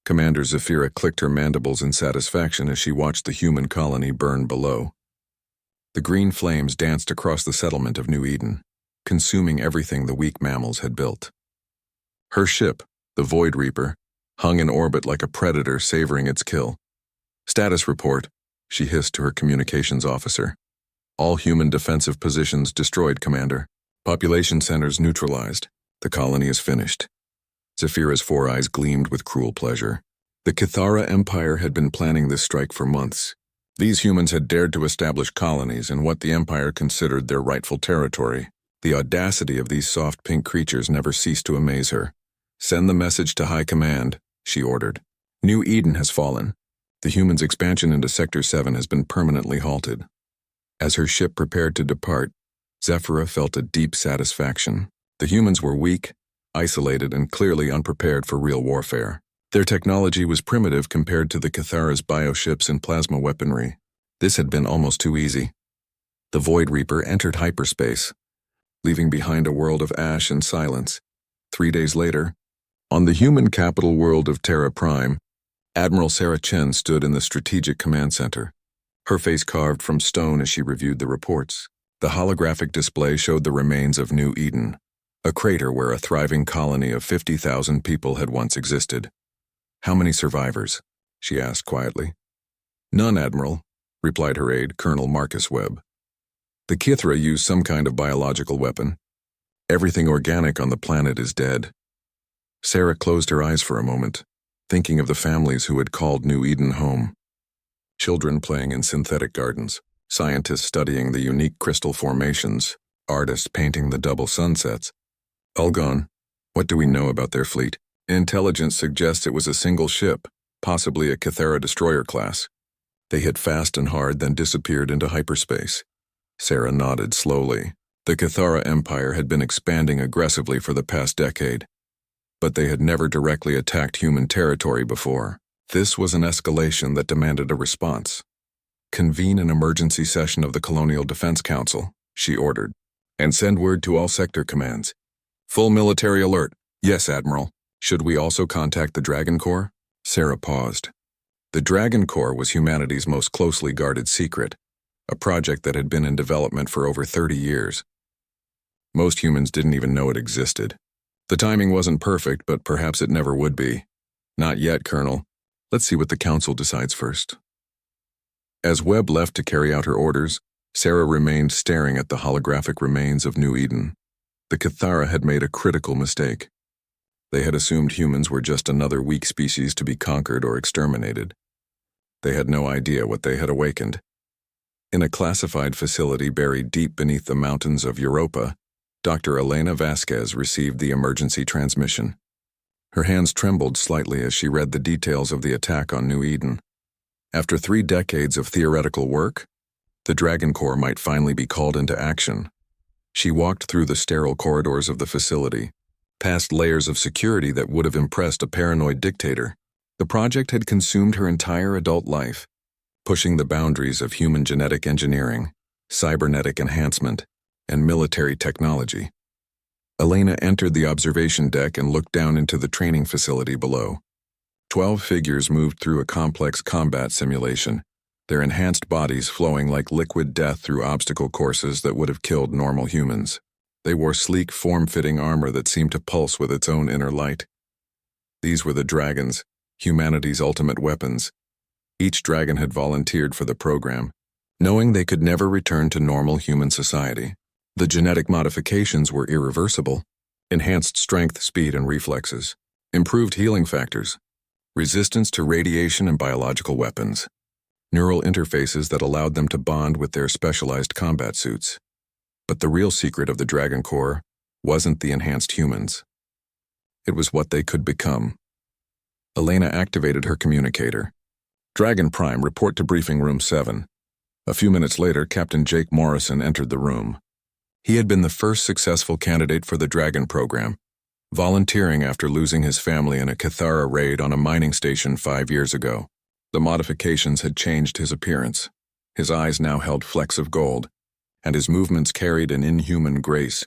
Commander Zafira clicked her mandibles in satisfaction as she watched the human colony burn below. The green flames danced across the settlement of New Eden, consuming everything the weak mammals had built. Her ship, the Void Reaper, hung in orbit like a predator savoring its kill. "Status report," she hissed to her communications officer. "All human defensive positions destroyed, Commander. Population centers neutralized. The colony is finished." Zafira's four eyes gleamed with cruel pleasure. The Cathara Empire had been planning this strike for months. These humans had dared to establish colonies in what the Empire considered their rightful territory. The audacity of these soft pink creatures never ceased to amaze her. "Send the message to High Command," she ordered. "New Eden has fallen. The humans' expansion into Sector 7 has been permanently halted." As her ship prepared to depart, Zafira felt a deep satisfaction. The humans were weak, isolated, and clearly unprepared for real warfare. Their technology was primitive compared to the Cathara's bioships and plasma weaponry. This had been almost too easy. The Void Reaper entered hyperspace, leaving behind a world of ash and silence. 3 days later, on the human capital world of Terra Prime, Admiral Sarah Chen stood in the Strategic Command Center, her face carved from stone as she reviewed the reports. The holographic display showed the remains of New Eden, a crater where a thriving colony of 50,000 people had once existed. "How many survivors?" she asked quietly. "None, Admiral," replied her aide, Colonel Marcus Webb. "The Kithra used some kind of biological weapon. Everything organic on the planet is dead." Sarah closed her eyes for a moment, thinking of the families who had called New Eden home. Children playing in synthetic gardens, scientists studying the unique crystal formations, artists painting the double sunsets. All gone. What do we know about their fleet? Intelligence suggests it was a single ship, possibly a Cathara destroyer class. They hit fast and hard, then disappeared into hyperspace. Sarah nodded slowly. The Cathara Empire had been expanding aggressively for the past decade, but they had never directly attacked human territory before. This was an escalation that demanded a response. "Convene an emergency session of the Colonial Defense Council," she ordered, "and send word to all sector commands. Full military alert." "Yes, Admiral." "Should we also contact the Dragon Corps?" Sarah paused. The Dragon Corps was humanity's most closely guarded secret, a project that had been in development for over 30 years. Most humans didn't even know it existed. The timing wasn't perfect, but perhaps it never would be. "Not yet, Colonel. Let's see what the Council decides first." As Webb left to carry out her orders, Sarah remained staring at the holographic remains of New Eden. The Cathara had made a critical mistake. They had assumed humans were just another weak species to be conquered or exterminated. They had no idea what they had awakened. In a classified facility buried deep beneath the mountains of Europa, Dr. Elena Vasquez received the emergency transmission. Her hands trembled slightly as she read the details of the attack on New Eden. After 3 decades of theoretical work, the Dragon Corps might finally be called into action. She walked through the sterile corridors of the facility, past layers of security that would have impressed a paranoid dictator. The project had consumed her entire adult life, pushing the boundaries of human genetic engineering, cybernetic enhancement, and military technology. Elena entered the observation deck and looked down into the training facility below. 12 figures moved through a complex combat simulation, their enhanced bodies flowing like liquid death through obstacle courses that would have killed normal humans. They wore sleek, form-fitting armor that seemed to pulse with its own inner light. These were the dragons, humanity's ultimate weapons. Each dragon had volunteered for the program, knowing they could never return to normal human society. The genetic modifications were irreversible: enhanced strength, speed, and reflexes, improved healing factors, resistance to radiation and biological weapons, neural interfaces that allowed them to bond with their specialized combat suits. But the real secret of the Dragon Corps wasn't the enhanced humans. It was what they could become. Elena activated her communicator. "Dragon Prime, report to Briefing Room 7. A few minutes later, Captain Jake Morrison entered the room. He had been the first successful candidate for the Dragon program, volunteering after losing his family in a Cathara raid on a mining station 5 years ago. The modifications had changed his appearance. His eyes now held flecks of gold, and his movements carried an inhuman grace.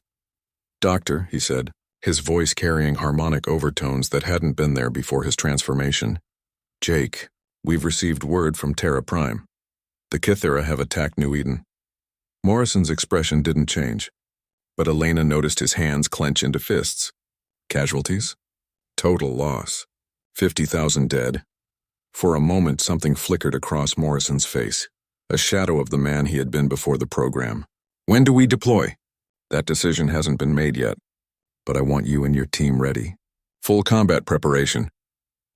"Doctor," he said, his voice carrying harmonic overtones that hadn't been there before his transformation, Jake, we've received word from Terra Prime. The Kithera have attacked New Eden. Morrison's expression didn't change, but Elena noticed his hands clench into fists. Casualties? Total loss. 50,000 dead. For a moment, something flickered across Morrison's face, a shadow of the man he had been before the program. When do we deploy? That decision hasn't been made yet, but I want you and your team ready. Full combat preparation.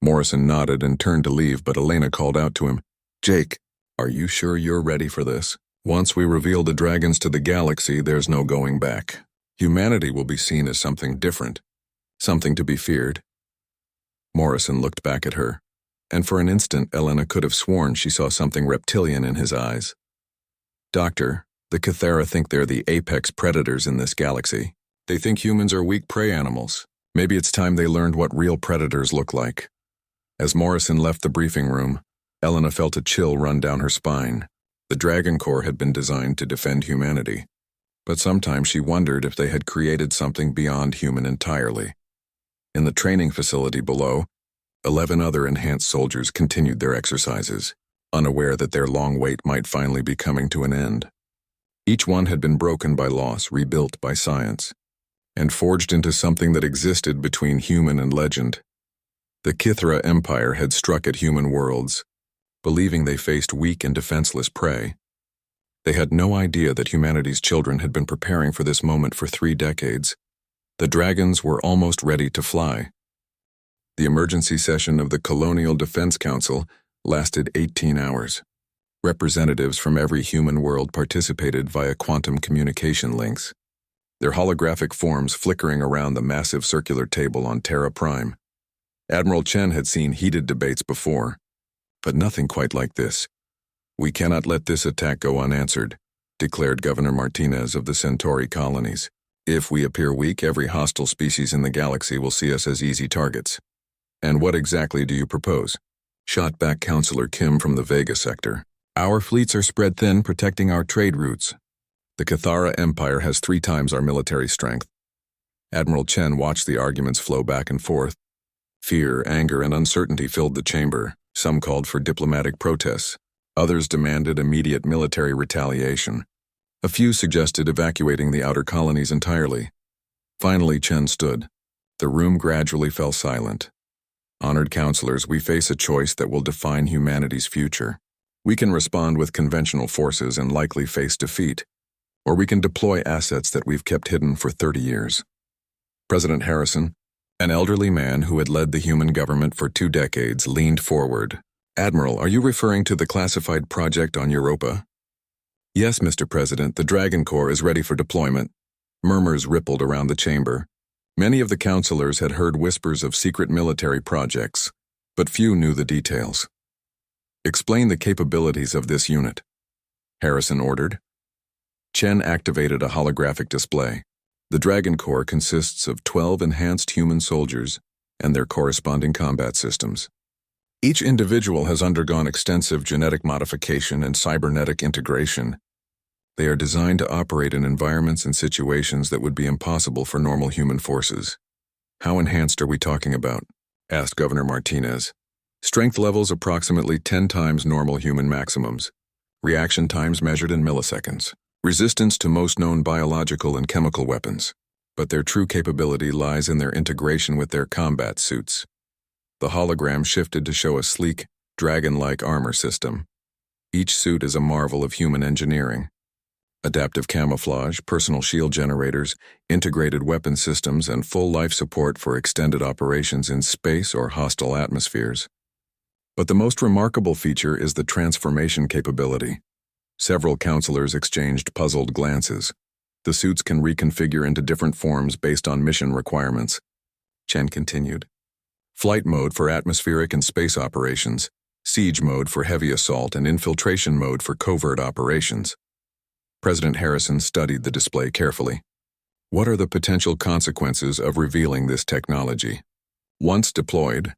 Morrison nodded and turned to leave, but Elena called out to him, Jake, are you sure you're ready for this? Once we reveal the dragons to the galaxy, there's no going back. Humanity will be seen as something different, something to be feared. Morrison looked back at her, and for an instant Elena could have sworn she saw something reptilian in his eyes. Doctor, the Kithera think they're the apex predators in this galaxy. They think humans are weak prey animals. Maybe it's time they learned what real predators look like. As Morrison left the briefing room, Elena felt a chill run down her spine. The Dragon Corps had been designed to defend humanity, but sometimes she wondered if they had created something beyond human entirely. In the training facility below, 11 other enhanced soldiers continued their exercises, unaware that their long wait might finally be coming to an end. Each one had been broken by loss, rebuilt by science, and forged into something that existed between human and legend. The Kithera Empire had struck at human worlds, believing they faced weak and defenseless prey. They had no idea that humanity's children had been preparing for this moment for 3 decades. The dragons were almost ready to fly. The emergency session of the Colonial Defense Council lasted 18 hours. Representatives from every human world participated via quantum communication links, their holographic forms flickering around the massive circular table on Terra Prime. Admiral Chen had seen heated debates before, but nothing quite like this. We cannot let this attack go unanswered, declared Governor Martinez of the Centauri colonies. If we appear weak, every hostile species in the galaxy will see us as easy targets. And what exactly do you propose? Shot back Counselor Kim from the Vega sector. Our fleets are spread thin, protecting our trade routes. The Kithera Empire has 3 times our military strength. Admiral Chen watched the arguments flow back and forth. Fear, anger, and uncertainty filled the chamber. Some called for diplomatic protests. Others demanded immediate military retaliation. A few suggested evacuating the outer colonies entirely. Finally, Chen stood. The room gradually fell silent. Honored counselors, we face a choice that will define humanity's future. We can respond with conventional forces and likely face defeat, or we can deploy assets that we've kept hidden for 30 years. President Harrison, an elderly man who had led the human government for 2 decades, leaned forward. Admiral, are you referring to the classified project on Europa? Yes, Mr. President, the Dragon Corps is ready for deployment. Murmurs rippled around the chamber. Many of the counselors had heard whispers of secret military projects, but few knew the details. Explain the capabilities of this unit, Harrison ordered. Chen activated a holographic display. The Dragon Corps consists of 12 enhanced human soldiers and their corresponding combat systems. Each individual has undergone extensive genetic modification and cybernetic integration. They are designed to operate in environments and situations that would be impossible for normal human forces. How enhanced are we talking about? Asked Governor Martinez. Strength levels approximately 10 times normal human maximums. Reaction times measured in milliseconds. Resistance to most known biological and chemical weapons. But their true capability lies in their integration with their combat suits. The hologram shifted to show a sleek, dragon-like armor system. Each suit is a marvel of human engineering. Adaptive camouflage, personal shield generators, integrated weapon systems, and full life support for extended operations in space or hostile atmospheres. But the most remarkable feature is the transformation capability. Several counselors exchanged puzzled glances. The suits can reconfigure into different forms based on mission requirements. Chen continued. Flight mode for atmospheric and space operations, siege mode for heavy assault, and infiltration mode for covert operations. President Harrison studied the display carefully. What are the potential consequences of revealing this technology? Once deployed,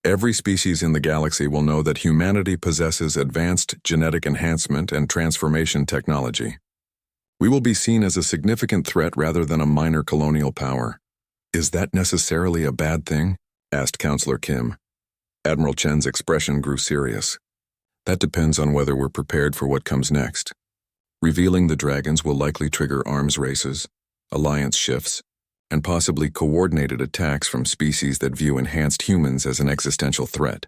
every species in the galaxy will know that humanity possesses advanced genetic enhancement and transformation technology. We will be seen as a significant threat rather than a minor colonial power. Is that necessarily a bad thing? Asked Counselor Kim. Admiral Chen's expression grew serious. That depends on whether we're prepared for what comes next. Revealing the dragons will likely trigger arms races, alliance shifts, and possibly coordinated attacks from species that view enhanced humans as an existential threat.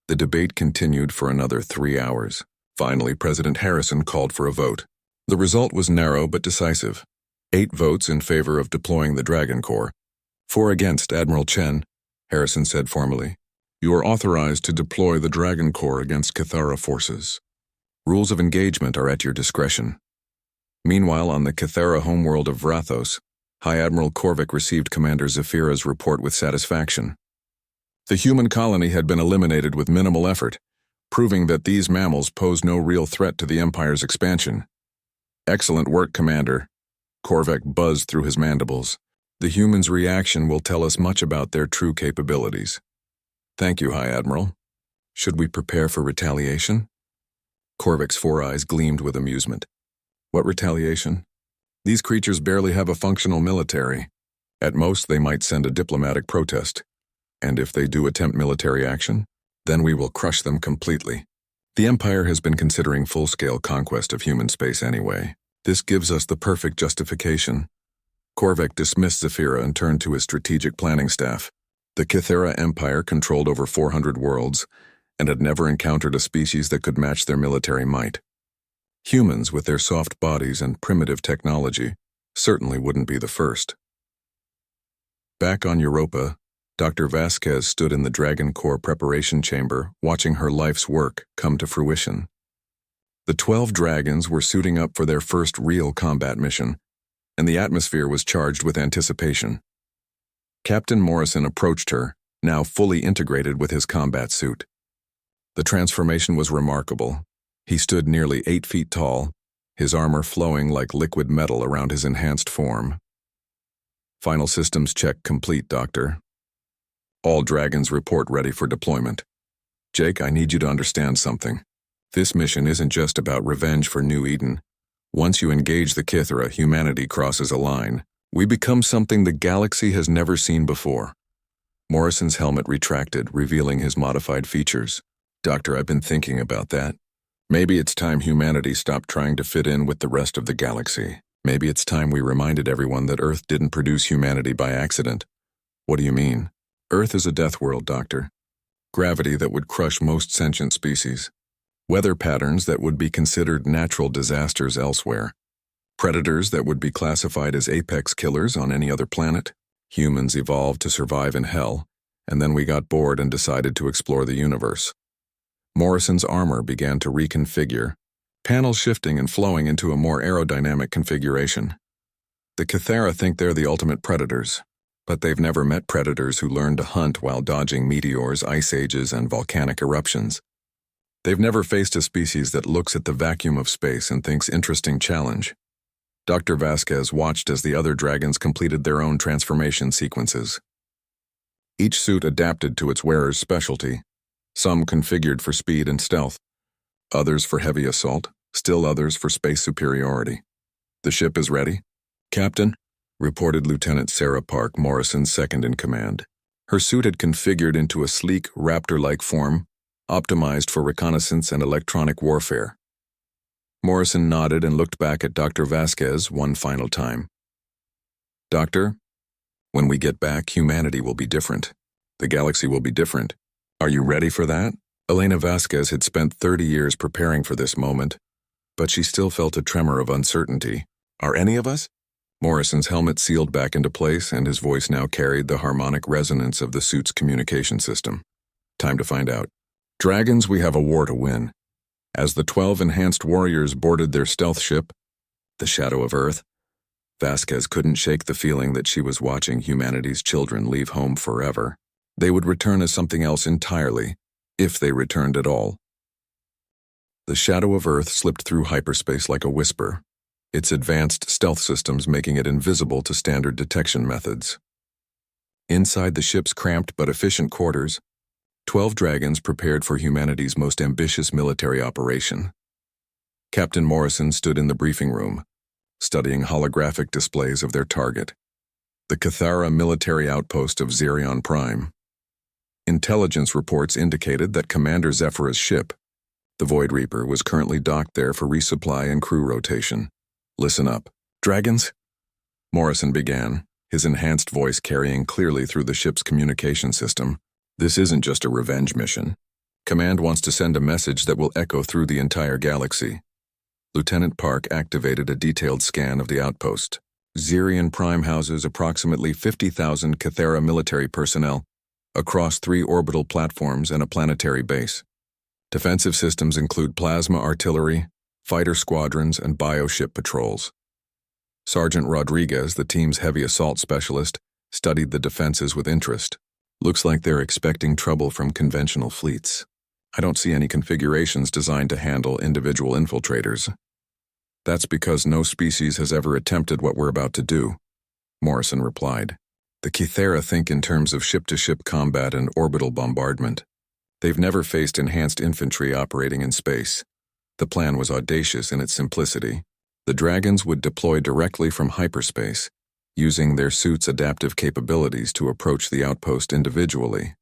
The debate continued for another 3 hours. Finally, President Harrison called for a vote. The result was narrow but decisive. 8 votes in favor of deploying the Dragon Corps. 4 against. Admiral Chen, Harrison said formally. You are authorized to deploy the Dragon Corps against Cathara forces. Rules of engagement are at your discretion. Meanwhile, on the Cathara homeworld of Vrathos, High Admiral Korvik received Commander Zafira's report with satisfaction. The human colony had been eliminated with minimal effort, proving that these mammals posed no real threat to the Empire's expansion. Excellent work, Commander. Korvik buzzed through his mandibles. The humans' reaction will tell us much about their true capabilities. Thank you, High Admiral. Should we prepare for retaliation? Korvik's 4 eyes gleamed with amusement. What retaliation? These creatures barely have a functional military. At most, they might send a diplomatic protest. And if they do attempt military action, then we will crush them completely. The Empire has been considering full-scale conquest of human space anyway. This gives us the perfect justification. Korvik dismissed Zafira and turned to his strategic planning staff. The Cathara Empire controlled over 400 worlds and had never encountered a species that could match their military might. Humans, with their soft bodies and primitive technology, certainly wouldn't be the first. Back on Europa, Dr. Vasquez stood in the Dragon Corps preparation chamber, watching her life's work come to fruition. The 12 dragons were suiting up for their first real combat mission, and the atmosphere was charged with anticipation. Captain Morrison approached her, now fully integrated with his combat suit. The transformation was remarkable. He stood nearly 8 feet tall, his armor flowing like liquid metal around his enhanced form. Final systems check complete, Doctor. All dragons report ready for deployment. Jake, I need you to understand something. This mission isn't just about revenge for New Eden. Once you engage the Cathara, humanity crosses a line. We become something the galaxy has never seen before. Morrison's helmet retracted, revealing his modified features. Doctor, I've been thinking about that. Maybe it's time humanity stopped trying to fit in with the rest of the galaxy. Maybe it's time we reminded everyone that Earth didn't produce humanity by accident. What do you mean? Earth is a death world, Doctor. Gravity that would crush most sentient species. Weather patterns that would be considered natural disasters elsewhere. Predators that would be classified as apex killers on any other planet. Humans evolved to survive in hell, and then we got bored and decided to explore the universe. Morrison's armor began to reconfigure, panels shifting and flowing into a more aerodynamic configuration. The Cathara think they're the ultimate predators, but they've never met predators who learn to hunt while dodging meteors, ice ages, and volcanic eruptions. They've never faced a species that looks at the vacuum of space and thinks interesting challenge. Dr. Vasquez watched as the other dragons completed their own transformation sequences. Each suit adapted to its wearer's specialty, some configured for speed and stealth, others for heavy assault, still others for space superiority. The ship is ready, Captain, reported Lieutenant Sarah Park, Morrison's second in command. Her suit had configured into a sleek, raptor-like form, optimized for reconnaissance and electronic warfare. Morrison nodded and looked back at Dr. Vasquez one final time. Doctor, when we get back, humanity will be different. The galaxy will be different. Are you ready for that? Elena Vasquez had spent 30 years preparing for this moment, but she still felt a tremor of uncertainty. Are any of us? Morrison's helmet sealed back into place, and his voice now carried the harmonic resonance of the suit's communication system. Time to find out. Dragons, we have a war to win. As the 12 enhanced warriors boarded their stealth ship, the Shadow of Earth, Vasquez couldn't shake the feeling that she was watching humanity's children leave home forever. They would return as something else entirely, if they returned at all. The Shadow of Earth slipped through hyperspace like a whisper, its advanced stealth systems making it invisible to standard detection methods. Inside the ship's cramped but efficient quarters, 12 dragons prepared for humanity's most ambitious military operation. Captain Morrison stood in the briefing room, studying holographic displays of their target, the Cathara military outpost of Xerion Prime. Intelligence reports indicated that Commander Zephyra's ship, the Void Reaper, was currently docked there for resupply and crew rotation. "Listen up. Dragons?" Morrison began, his enhanced voice carrying clearly through the ship's communication system. "This isn't just a revenge mission. Command wants to send a message that will echo through the entire galaxy." Lieutenant Park activated a detailed scan of the outpost. Zirian Prime houses approximately 50,000 Cathera military personnel across 3 orbital platforms and a planetary base. Defensive systems include plasma artillery, fighter squadrons, and bioship patrols. Sergeant Rodriguez, the team's heavy assault specialist, studied the defenses with interest. "Looks like they're expecting trouble from conventional fleets. I don't see any configurations designed to handle individual infiltrators." "That's because no species has ever attempted what we're about to do," Morrison replied. "The Cathera think in terms of ship-to-ship combat and orbital bombardment. They've never faced enhanced infantry operating in space. The plan was audacious in its simplicity. The Dragons would deploy directly from hyperspace, using their suits' adaptive capabilities to approach the outpost individually.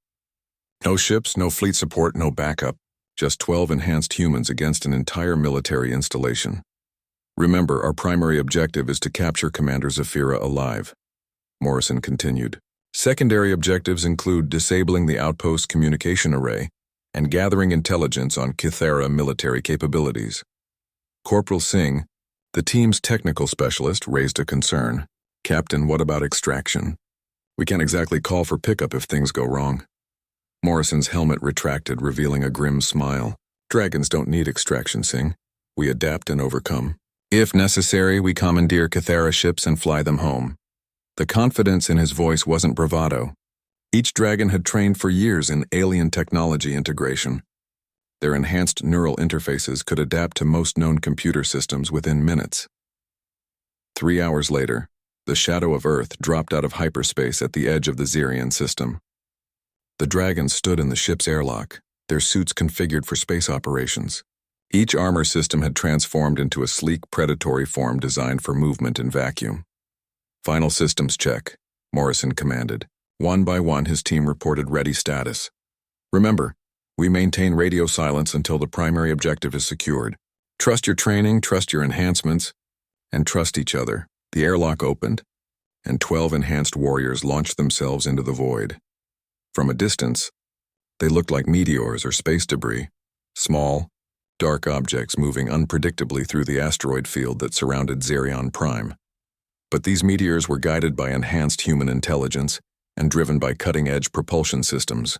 No ships, no fleet support, no backup. Just 12 enhanced humans against an entire military installation. Remember, our primary objective is to capture Commander Zephyra alive," Morrison continued. "Secondary objectives include disabling the outpost communication array and gathering intelligence on Cathera military capabilities." Corporal Singh, the team's technical specialist, raised a concern. "Captain, what about extraction? We can't exactly call for pickup if things go wrong." Morrison's helmet retracted, revealing a grim smile. "Dragons don't need extraction, Singh. We adapt and overcome. If necessary, we commandeer Cathera ships and fly them home." The confidence in his voice wasn't bravado. Each dragon had trained for years in alien technology integration. Their enhanced neural interfaces could adapt to most known computer systems within minutes. 3 hours later, the shadow of Earth dropped out of hyperspace at the edge of the Zirian system. The Dragons stood in the ship's airlock, their suits configured for space operations. Each armor system had transformed into a sleek, predatory form designed for movement in vacuum. "Final systems check," Morrison commanded. One by one, his team reported ready status. "Remember, we maintain radio silence until the primary objective is secured. Trust your training, trust your enhancements, and trust each other." The airlock opened, and 12 enhanced warriors launched themselves into the void. From a distance, they looked like meteors or space debris, small, dark objects moving unpredictably through the asteroid field that surrounded Zirion Prime. But these meteors were guided by enhanced human intelligence and driven by cutting-edge propulsion systems.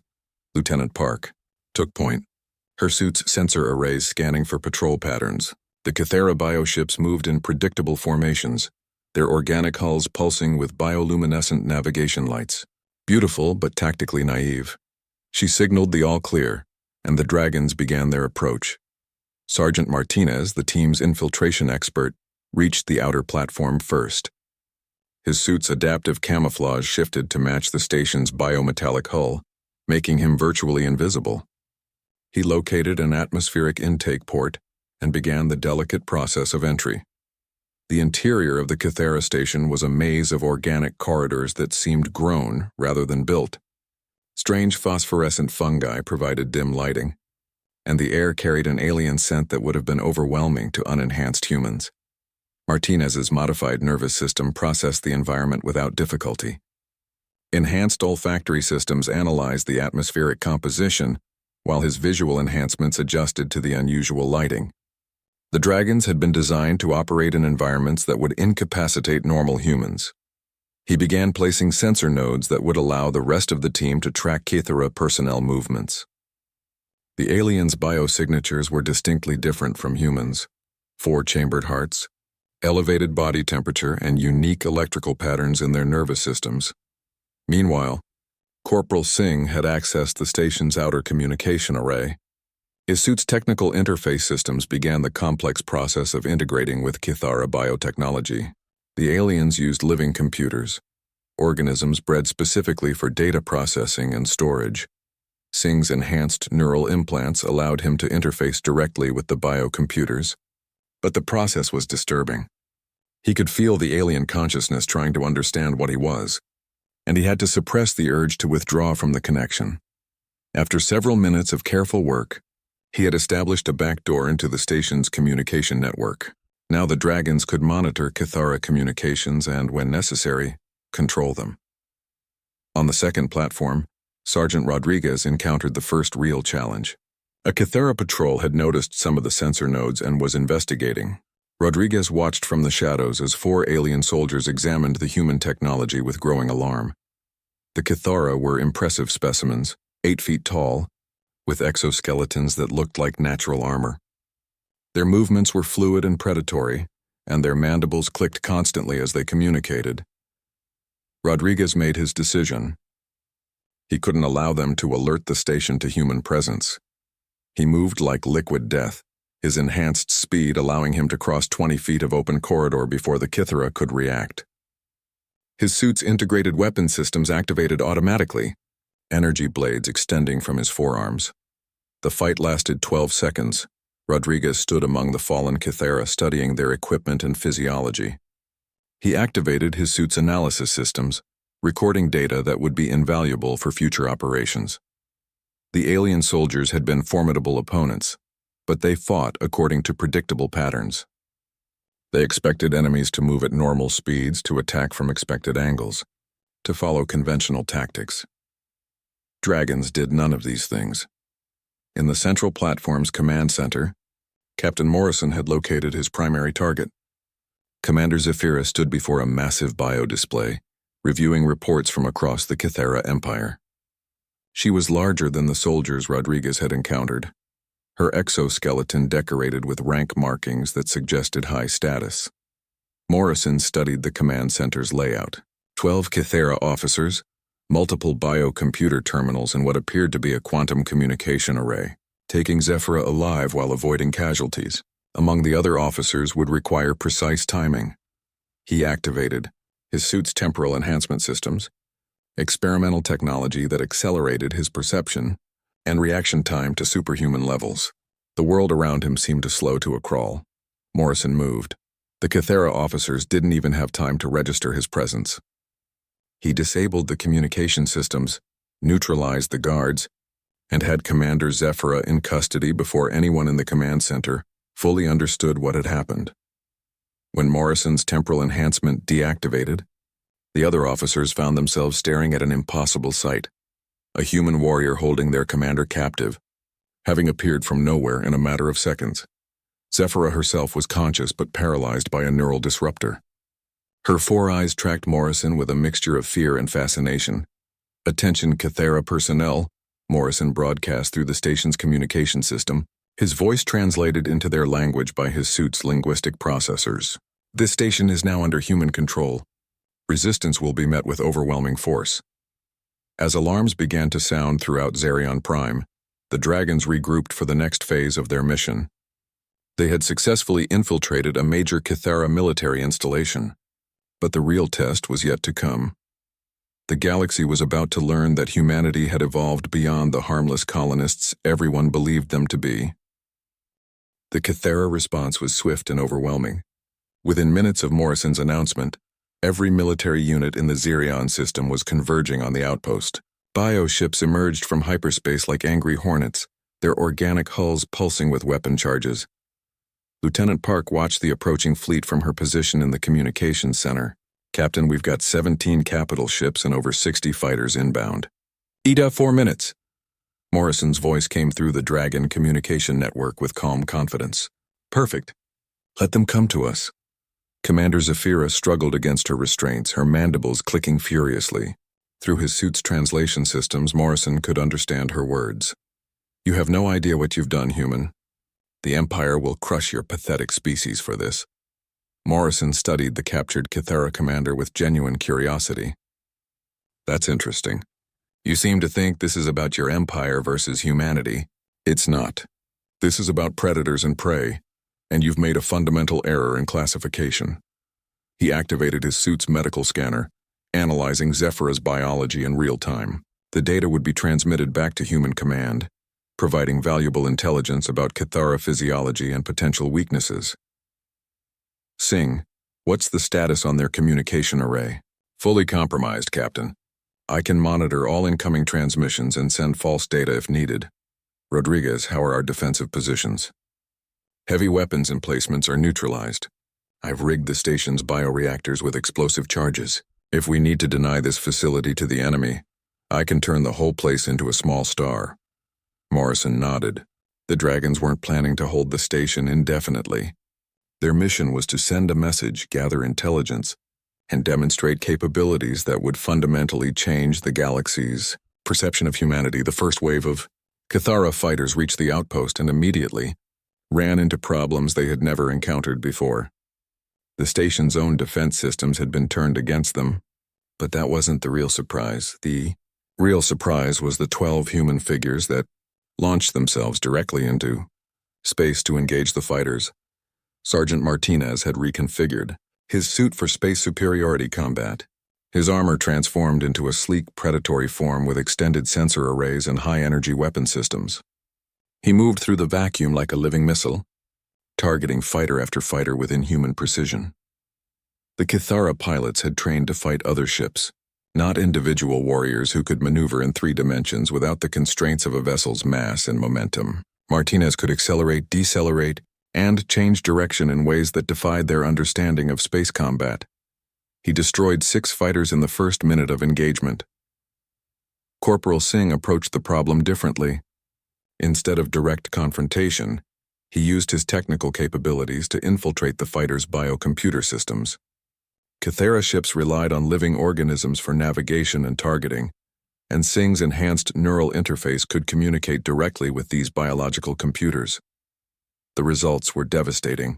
Lieutenant Park took point, her suit's sensor arrays scanning for patrol patterns. The Cathera bioships moved in predictable formations, their organic hulls pulsing with bioluminescent navigation lights. Beautiful but tactically naive. She signaled the all-clear, and the Dragons began their approach. Sergeant Martinez, the team's infiltration expert, reached the outer platform first. His suit's adaptive camouflage shifted to match the station's biometallic hull, making him virtually invisible. He located an atmospheric intake port and began the delicate process of entry. The interior of the Cathera station was a maze of organic corridors that seemed grown rather than built. Strange phosphorescent fungi provided dim lighting, and the air carried an alien scent that would have been overwhelming to unenhanced humans. Martinez's modified nervous system processed the environment without difficulty. Enhanced olfactory systems analyzed the atmospheric composition, while his visual enhancements adjusted to the unusual lighting. The Dragons had been designed to operate in environments that would incapacitate normal humans. He began placing sensor nodes that would allow the rest of the team to track Cathera personnel movements. The aliens' biosignatures were distinctly different from humans. 4-chambered hearts, elevated body temperature, and unique electrical patterns in their nervous systems. Meanwhile, Corporal Singh had accessed the station's outer communication array. His suit's technical interface systems began the complex process of integrating with Cathera biotechnology. The aliens used living computers, organisms bred specifically for data processing and storage. Singh's enhanced neural implants allowed him to interface directly with the biocomputers, but the process was disturbing. He could feel the alien consciousness trying to understand what he was, and he had to suppress the urge to withdraw from the connection. After several minutes of careful work, he had established a backdoor into the station's communication network. Now the dragons could monitor Kithara communications and, when necessary, control them. On the second platform, Sergeant Rodriguez encountered the first real challenge. A Kithara patrol had noticed some of the sensor nodes and was investigating. Rodriguez watched from the shadows as 4 alien soldiers examined the human technology with growing alarm. The Kithara were impressive specimens, 8 feet tall, with exoskeletons that looked like natural armor. Their movements were fluid and predatory, and their mandibles clicked constantly as they communicated. Rodriguez made his decision. He couldn't allow them to alert the station to human presence. He moved like liquid death, his enhanced speed allowing him to cross 20 feet of open corridor before the Kithara could react. His suit's integrated weapon systems activated automatically, energy blades extending from his forearms. The fight lasted 12 seconds. Rodriguez stood among the fallen Kithara studying their equipment and physiology. He activated his suit's analysis systems, recording data that would be invaluable for future operations. The alien soldiers had been formidable opponents, but they fought according to predictable patterns. They expected enemies to move at normal speeds, to attack from expected angles, to follow conventional tactics. Dragons did none of these things. In the central platform's command center, Captain Morrison had located his primary target. Commander Zephyra stood before a massive bio-display, reviewing reports from across the Kithara Empire. She was larger than the soldiers Rodriguez had encountered, her exoskeleton decorated with rank markings that suggested high status. Morrison studied the command center's layout. 12 Kithara officers, multiple biocomputer terminals, and what appeared to be a quantum communication array, taking Zephyra alive while avoiding casualties. Among the other officers would require precise timing. He activated his suit's temporal enhancement systems, experimental technology that accelerated his perception and reaction time to superhuman levels. The world around him seemed to slow to a crawl. Morrison moved. The Kithara officers didn't even have time to register his presence. He disabled the communication systems, neutralized the guards, and had Commander Zephyra in custody before anyone in the command center fully understood what had happened. When Morrison's temporal enhancement deactivated, the other officers found themselves staring at an impossible sight: a human warrior holding their commander captive, having appeared from nowhere in a matter of seconds. Zephyra herself was conscious but paralyzed by a neural disruptor. Her 4 eyes tracked Morrison with a mixture of fear and fascination. "Attention Kithara personnel," Morrison broadcast through the station's communication system, his voice translated into their language by his suit's linguistic processors. "This station is now under human control. Resistance will be met with overwhelming force." As alarms began to sound throughout Zerion Prime, the dragons regrouped for the next phase of their mission. They had successfully infiltrated a major Kithara military installation, but the real test was yet to come. The galaxy was about to learn that humanity had evolved beyond the harmless colonists everyone believed them to be. The Kithara response was swift and overwhelming. Within minutes of Morrison's announcement, every military unit in the Zerion system was converging on the outpost. Bioships emerged from hyperspace like angry hornets, their organic hulls pulsing with weapon charges. Lieutenant Park watched the approaching fleet from her position in the communications center. "Captain, we've got 17 capital ships and over 60 fighters inbound." "ETA 4 minutes." Morrison's voice came through the Dragon communication network with calm confidence. "Perfect. Let them come to us." Commander Zephyra struggled against her restraints, her mandibles clicking furiously. Through his suit's translation systems, Morrison could understand her words. "You have no idea what you've done, human. The Empire will crush your pathetic species for this." Morrison studied the captured Kithara commander with genuine curiosity. "That's interesting. You seem to think this is about your empire versus humanity. It's not. This is about predators and prey, and you've made a fundamental error in classification." He activated his suit's medical scanner, analyzing Zephyra's biology in real time. The data would be transmitted back to human command, providing valuable intelligence about Kithara physiology and potential weaknesses. "Singh, what's the status on their communication array?" "Fully compromised, Captain. I can monitor all incoming transmissions and send false data if needed. Rodriguez, how are our defensive positions? Heavy weapons emplacements are neutralized. I've rigged the station's bioreactors with explosive charges. If we need to deny this facility to the enemy, I can turn the whole place into a small star. Morrison nodded. The Dragons weren't planning to hold the station indefinitely. Their mission was to send a message, gather intelligence, and demonstrate capabilities that would fundamentally change the galaxy's perception of humanity. The first wave of Cathara fighters reached the outpost and immediately ran into problems they had never encountered before. The station's own defense systems had been turned against them, but that wasn't the real surprise. The real surprise was the 12 human figures that launched themselves directly into space to engage the fighters. Sergeant Martinez had reconfigured his suit for space superiority combat. His armor transformed into a sleek predatory form with extended sensor arrays and high-energy weapon systems. He moved through the vacuum like a living missile, targeting fighter after fighter with inhuman precision. The Cathara pilots had trained to fight other ships, not individual warriors who could maneuver in 3 dimensions without the constraints of a vessel's mass and momentum. Martinez could accelerate, decelerate, and change direction in ways that defied their understanding of space combat. He destroyed 6 fighters in the first minute of engagement. Corporal Singh approached the problem differently. Instead of direct confrontation, he used his technical capabilities to infiltrate the fighters' biocomputer systems. Cathara ships relied on living organisms for navigation and targeting, and Singh's enhanced neural interface could communicate directly with these biological computers. The results were devastating.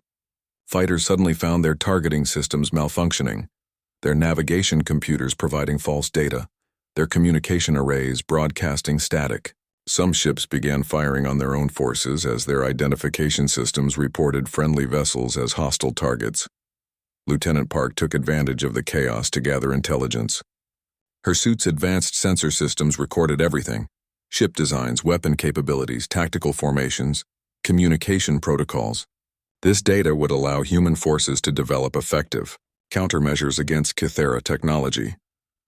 Fighters suddenly found their targeting systems malfunctioning, their navigation computers providing false data, their communication arrays broadcasting static. Some ships began firing on their own forces as their identification systems reported friendly vessels as hostile targets. Lieutenant Park took advantage of the chaos to gather intelligence. Her suit's advanced sensor systems recorded everything: ship designs, weapon capabilities, tactical formations, communication protocols. This data would allow human forces to develop effective countermeasures against Cathara technology.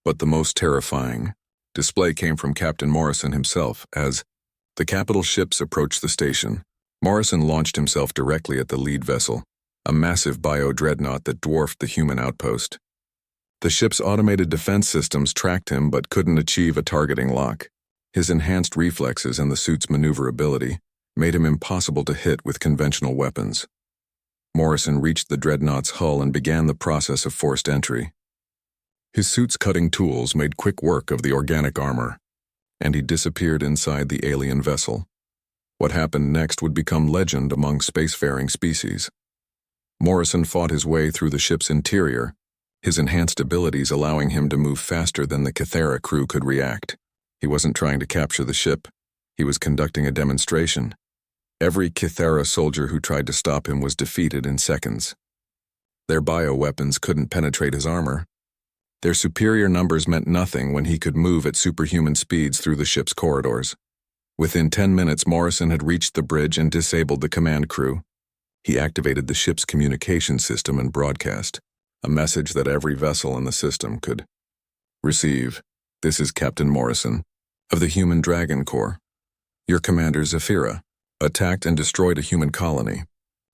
But the most terrifying display came from Captain Morrison himself. As the capital ships approached the station, Morrison launched himself directly at the lead vessel, a massive bio-dreadnought that dwarfed the human outpost. The ship's automated defense systems tracked him but couldn't achieve a targeting lock. His enhanced reflexes and the suit's maneuverability made him impossible to hit with conventional weapons. Morrison reached the dreadnought's hull and began the process of forced entry. His suit's cutting tools made quick work of the organic armor, and he disappeared inside the alien vessel. What happened next would become legend among spacefaring species. Morrison fought his way through the ship's interior, his enhanced abilities allowing him to move faster than the Cathara crew could react. He wasn't trying to capture the ship. He was conducting a demonstration. Every Cathara soldier who tried to stop him was defeated in seconds. Their bioweapons couldn't penetrate his armor. Their superior numbers meant nothing when he could move at superhuman speeds through the ship's corridors. Within 10 minutes, Morrison had reached the bridge and disabled the command crew. He activated the ship's communication system and broadcast a message that every vessel in the system could receive. This is Captain Morrison of the Human Dragon Corps. Your commander, Zafira, attacked and destroyed a human colony,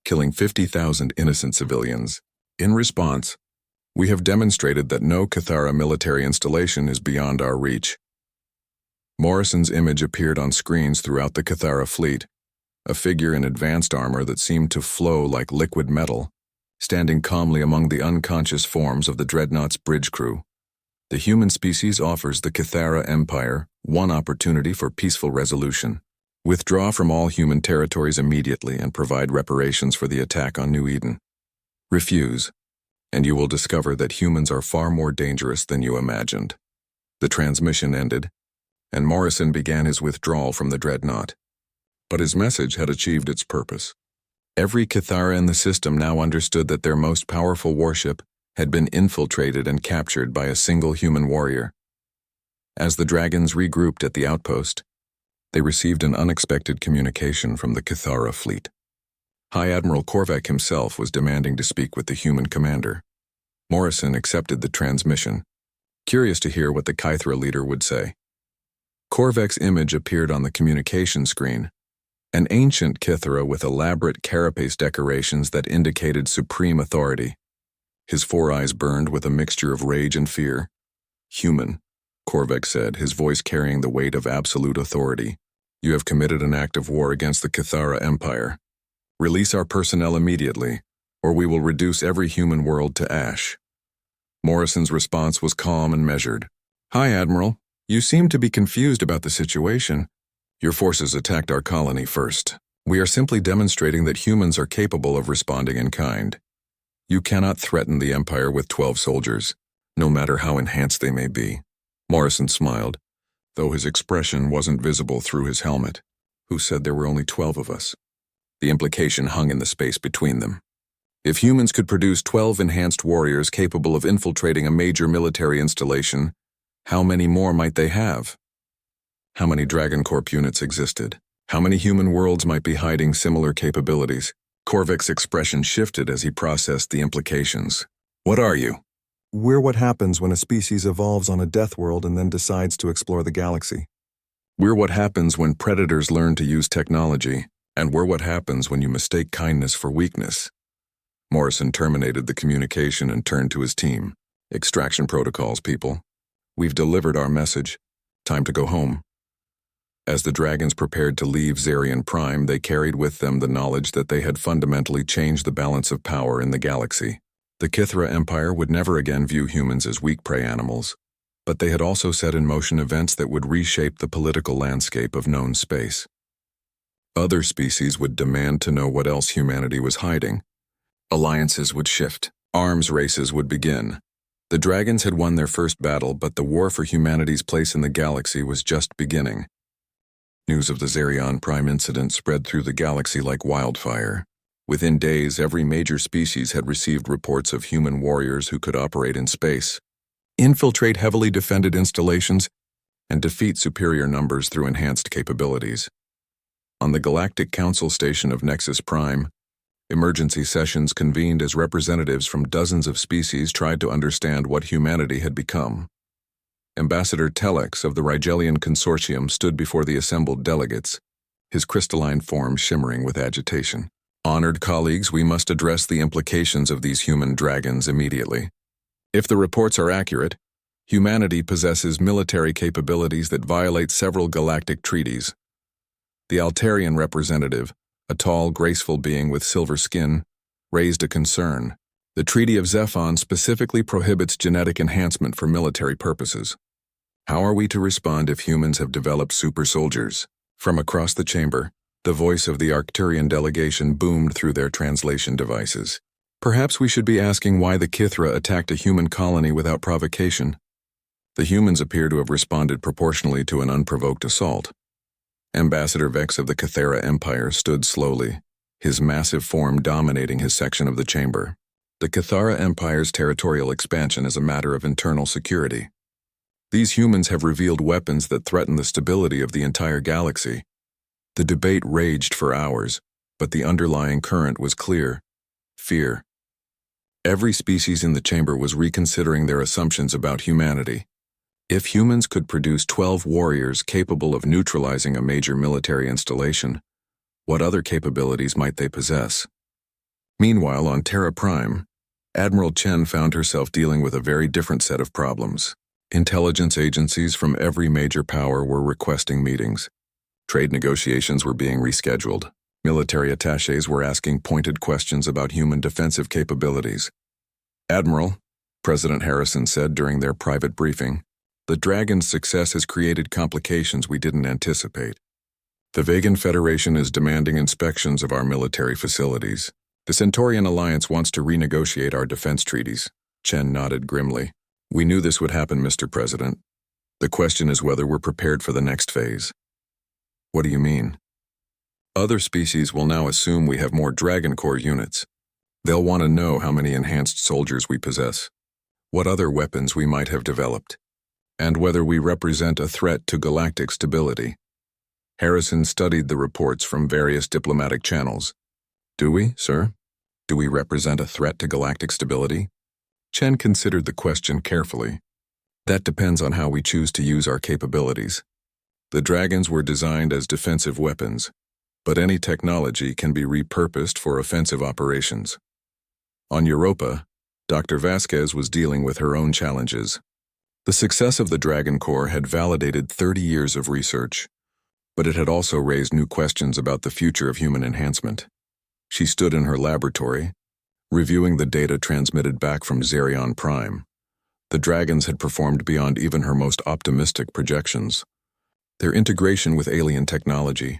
killing 50,000 innocent civilians. In response, we have demonstrated that no Cathara military installation is beyond our reach. Morrison's image appeared on screens throughout the Cathara fleet, a figure in advanced armor that seemed to flow like liquid metal, standing calmly among the unconscious forms of the dreadnought's bridge crew. The human species offers the Cathara Empire one opportunity for peaceful resolution. Withdraw from all human territories immediately and provide reparations for the attack on New Eden. Refuse, and you will discover that humans are far more dangerous than you imagined. The transmission ended, and Morrison began his withdrawal from the dreadnought. But his message had achieved its purpose. Every Cathara in the system now understood that their most powerful warship had been infiltrated and captured by a single human warrior. As the Dragons regrouped at the outpost, they received an unexpected communication from the Cathara fleet. High Admiral Korvac himself was demanding to speak with the human commander. Morrison accepted the transmission, curious to hear what the Kythra leader would say. Korvek's image appeared on the communication screen, an ancient Kythra with elaborate carapace decorations that indicated supreme authority. His four eyes burned with a mixture of rage and fear. "Human," Korvek said, his voice carrying the weight of absolute authority. "You have committed an act of war against the Kythara Empire. Release our personnel immediately, or we will reduce every human world to ash." Morrison's response was calm and measured. "Hi, Admiral. You seem to be confused about the situation. Your forces attacked our colony first. We are simply demonstrating that humans are capable of responding in kind. You cannot threaten the Empire with 12 soldiers, no matter how enhanced they may be." Morrison smiled, though his expression wasn't visible through his helmet. "Who said there were only 12 of us?" The implication hung in the space between them. If humans could produce 12 enhanced warriors capable of infiltrating a major military installation, how many more might they have? How many Dragon Corp units existed? How many human worlds might be hiding similar capabilities? Korvek's expression shifted as he processed the implications. "What are you?" "We're what happens when a species evolves on a death world and then decides to explore the galaxy." "We're what happens when predators learn to use technology, and we're what happens when you mistake kindness for weakness." Morrison terminated the communication and turned to his team. "Extraction protocols, people. We've delivered our message. Time to go home." As the dragons prepared to leave Zarian Prime, they carried with them the knowledge that they had fundamentally changed the balance of power in the galaxy. The Kythra Empire would never again view humans as weak prey animals, but they had also set in motion events that would reshape the political landscape of known space. Other species would demand to know what else humanity was hiding. Alliances would shift. Arms races would begin. The dragons had won their first battle, but the war for humanity's place in the galaxy was just beginning. News of the Zarian Prime incident spread through the galaxy like wildfire. Within days, every major species had received reports of human warriors who could operate in space, infiltrate heavily defended installations, and defeat superior numbers through enhanced capabilities. On the Galactic Council station of Nexus Prime, emergency sessions convened as representatives from dozens of species tried to understand what humanity had become. Ambassador Telex of the Rigelian Consortium stood before the assembled delegates, his crystalline form shimmering with agitation. "Honored colleagues, we must address the implications of these human dragons immediately. If the reports are accurate, humanity possesses military capabilities that violate several galactic treaties." The Altarian representative, a tall, graceful being with silver skin, raised a concern. "The Treaty of Zephon specifically prohibits genetic enhancement for military purposes. How are we to respond if humans have developed super soldiers?" From across the chamber, the voice of the Arcturian delegation boomed through their translation devices. "Perhaps we should be asking why the Kythra attacked a human colony without provocation. The humans appear to have responded proportionally to an unprovoked assault." Ambassador Vex of the Kythera Empire stood slowly, his massive form dominating his section of the chamber. "The Kythera Empire's territorial expansion is a matter of internal security. These humans have revealed weapons that threaten the stability of the entire galaxy." The debate raged for hours, but the underlying current was clear: fear. Every species in the chamber was reconsidering their assumptions about humanity. If humans could produce 12 warriors capable of neutralizing a major military installation, what other capabilities might they possess? Meanwhile, on Terra Prime, Admiral Chen found herself dealing with a very different set of problems. Intelligence agencies from every major power were requesting meetings. Trade negotiations were being rescheduled. Military attachés were asking pointed questions about human defensive capabilities. "Admiral," President Harrison said during their private briefing, "the Dragon's success has created complications we didn't anticipate. The Vegan Federation is demanding inspections of our military facilities. The Centaurian Alliance wants to renegotiate our defense treaties." Chen nodded grimly. "We knew this would happen, Mr. President. The question is whether we're prepared for the next phase." "What do you mean?" "Other species will now assume we have more Dragon Corps units. They'll want to know how many enhanced soldiers we possess, what other weapons we might have developed, and whether we represent a threat to galactic stability." Harrison studied the reports from various diplomatic channels. "Do we, sir? Do we represent a threat to galactic stability?" Chen considered the question carefully. That depends on how we choose to use our capabilities. The dragons were designed as defensive weapons, but any technology can be repurposed for offensive operations. On Europa, Dr. Vasquez was dealing with her own challenges. The success of the Dragon Core had validated 30 years of research, but it had also raised new questions about the future of human enhancement. She stood in her laboratory, reviewing the data transmitted back from Xerion Prime. The dragons had performed beyond even her most optimistic projections. Their integration with alien technology,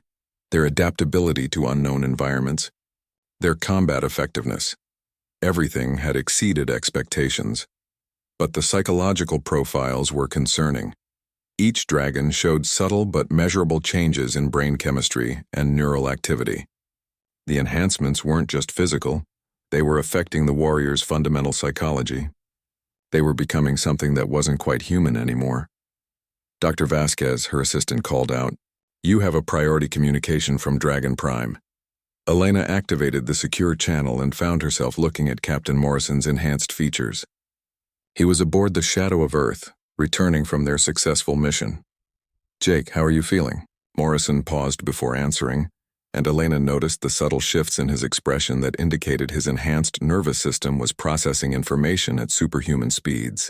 their adaptability to unknown environments, their combat effectiveness, everything had exceeded expectations. But the psychological profiles were concerning. Each dragon showed subtle but measurable changes in brain chemistry and neural activity. The enhancements weren't just physical, they were affecting the warrior's fundamental psychology. They were becoming something that wasn't quite human anymore. Dr. Vasquez, her assistant, called out, "You have a priority communication from Dragon Prime." Elena activated the secure channel and found herself looking at Captain Morrison's enhanced features. He was aboard the Shadow of Earth, returning from their successful mission. "Jake, how are you feeling?" Morrison paused before answering, and Elena noticed the subtle shifts in his expression that indicated his enhanced nervous system was processing information at superhuman speeds.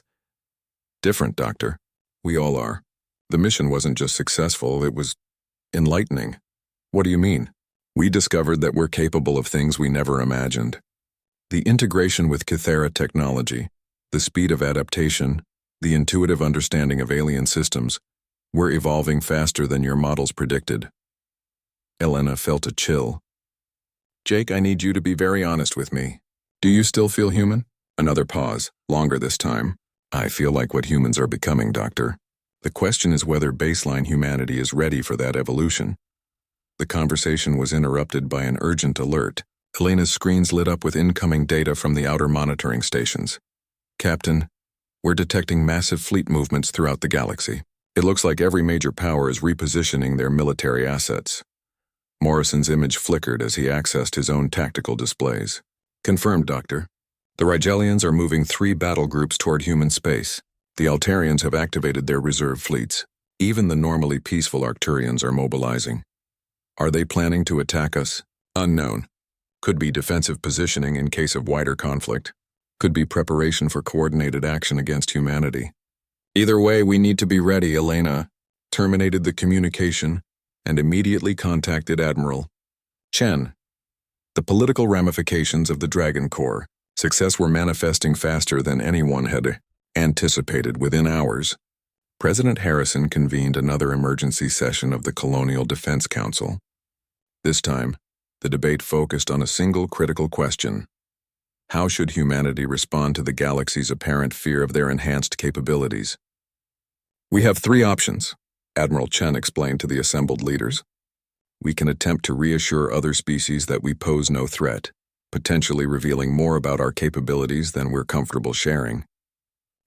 "Different, Doctor. We all are. The mission wasn't just successful, it was enlightening." "What do you mean?" "We discovered that we're capable of things we never imagined. The integration with Kythera technology, the speed of adaptation, the intuitive understanding of alien systems, we're evolving faster than your models predicted." Elena felt a chill. "Jake, I need you to be very honest with me. Do you still feel human?" Another pause, longer this time. "I feel like what humans are becoming, Doctor. The question is whether baseline humanity is ready for that evolution." The conversation was interrupted by an urgent alert. Elena's screens lit up with incoming data from the outer monitoring stations. "Captain, we're detecting massive fleet movements throughout the galaxy. It looks like every major power is repositioning their military assets." Morrison's image flickered as he accessed his own tactical displays. "Confirmed, Doctor. The Rigelians are moving 3 battle groups toward human space. The Altarians have activated their reserve fleets. Even the normally peaceful Arcturians are mobilizing. Are they planning to attack us? Unknown. Could be defensive positioning in case of wider conflict. Could be preparation for coordinated action against humanity. Either way, we need to be ready." Elena terminated the communication and immediately contacted Admiral Chen. The political ramifications of the Dragon Core success were manifesting faster than anyone had anticipated. Within hours, President Harrison convened another emergency session of the Colonial Defense Council. This time, the debate focused on a single critical question: how should humanity respond to the galaxy's apparent fear of their enhanced capabilities? "We have 3 options," Admiral Chen explained to the assembled leaders. "We can attempt to reassure other species that we pose no threat, potentially revealing more about our capabilities than we're comfortable sharing.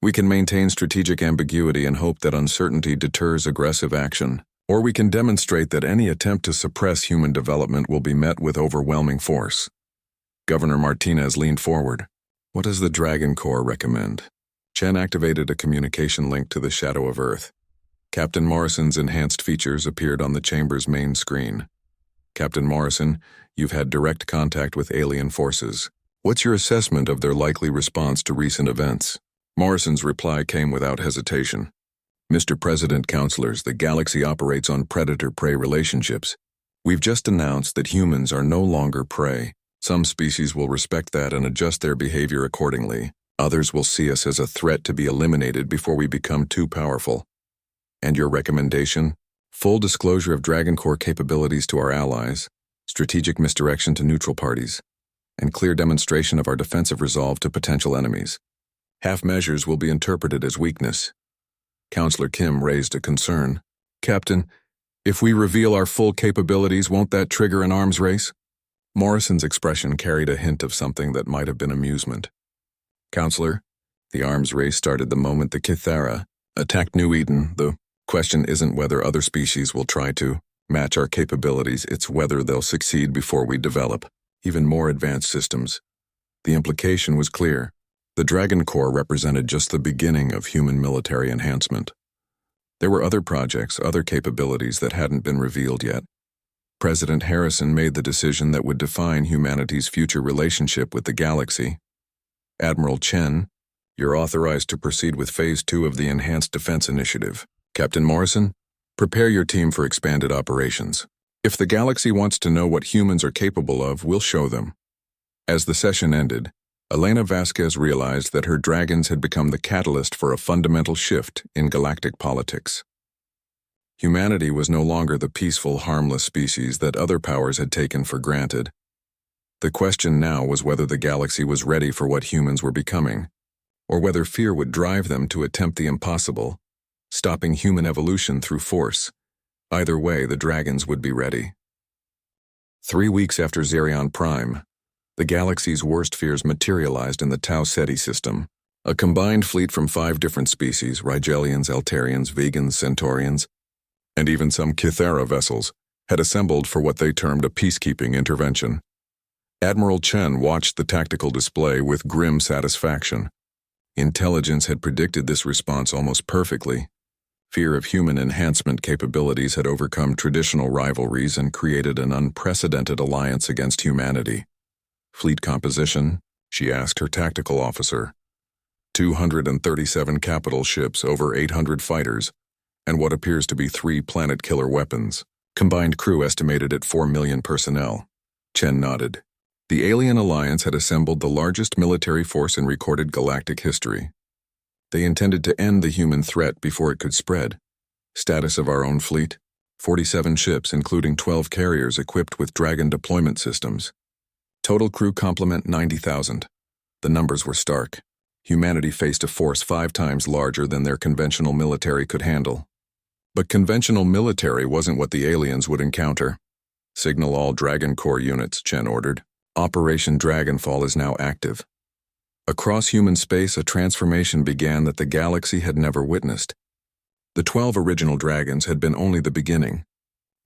We can maintain strategic ambiguity and hope that uncertainty deters aggressive action, or we can demonstrate that any attempt to suppress human development will be met with overwhelming force." Governor Martinez leaned forward. "What does the Dragon Corps recommend?" Chen activated a communication link to the Shadow of Earth. Captain Morrison's enhanced features appeared on the chamber's main screen. "Captain Morrison, you've had direct contact with alien forces. What's your assessment of their likely response to recent events?" Morrison's reply came without hesitation. "Mr. President, Counselors, the galaxy operates on predator-prey relationships. We've just announced that humans are no longer prey. Some species will respect that and adjust their behavior accordingly. Others will see us as a threat to be eliminated before we become too powerful." "And your recommendation?" "Full disclosure of Dragon Core capabilities to our allies, strategic misdirection to neutral parties, and clear demonstration of our defensive resolve to potential enemies. Half measures will be interpreted as weakness." Counselor Kim raised a concern. "Captain, if we reveal our full capabilities, won't that trigger an arms race?" Morrison's expression carried a hint of something that might have been amusement. "Counselor, the arms race started the moment the Kythera attacked New Eden. The question isn't whether other species will try to match our capabilities, it's whether they'll succeed before we develop even more advanced systems." The implication was clear. The Dragon Corps represented just the beginning of human military enhancement. There were other projects, other capabilities that hadn't been revealed yet. President Harrison made the decision that would define humanity's future relationship with the galaxy. Admiral Chen, you're authorized to proceed with Phase 2 of the Enhanced Defense Initiative. Captain Morrison, prepare your team for expanded operations. If the galaxy wants to know what humans are capable of, we'll show them. As the session ended, Elena Vasquez realized that her dragons had become the catalyst for a fundamental shift in galactic politics. Humanity was no longer the peaceful, harmless species that other powers had taken for granted. The question now was whether the galaxy was ready for what humans were becoming, or whether fear would drive them to attempt the impossible, stopping human evolution through force. Either way, the dragons would be ready. 3 weeks after Xerion Prime, the galaxy's worst fears materialized in the Tau Ceti system. A combined fleet from 5 different species, Rigelians, Altarians, Vegans, Centaurians, and even some Kythera vessels, had assembled for what they termed a peacekeeping intervention. Admiral Chen watched the tactical display with grim satisfaction. Intelligence had predicted this response almost perfectly. Fear of human enhancement capabilities had overcome traditional rivalries and created an unprecedented alliance against humanity. Fleet composition, she asked her tactical officer. 237 capital ships, over 800 fighters, and what appears to be 3 planet-killer weapons. Combined crew estimated at 4 million personnel. Chen nodded. The alien alliance had assembled the largest military force in recorded galactic history. They intended to end the human threat before it could spread. Status of our own fleet: 47 ships, including 12 carriers equipped with Dragon deployment systems. Total crew complement 90,000. The numbers were stark. Humanity faced a force 5 times larger than their conventional military could handle. But conventional military wasn't what the aliens would encounter. Signal all Dragon Corps units, Chen ordered. Operation Dragonfall is now active. Across human space, a transformation began that the galaxy had never witnessed. The 12 original dragons had been only the beginning.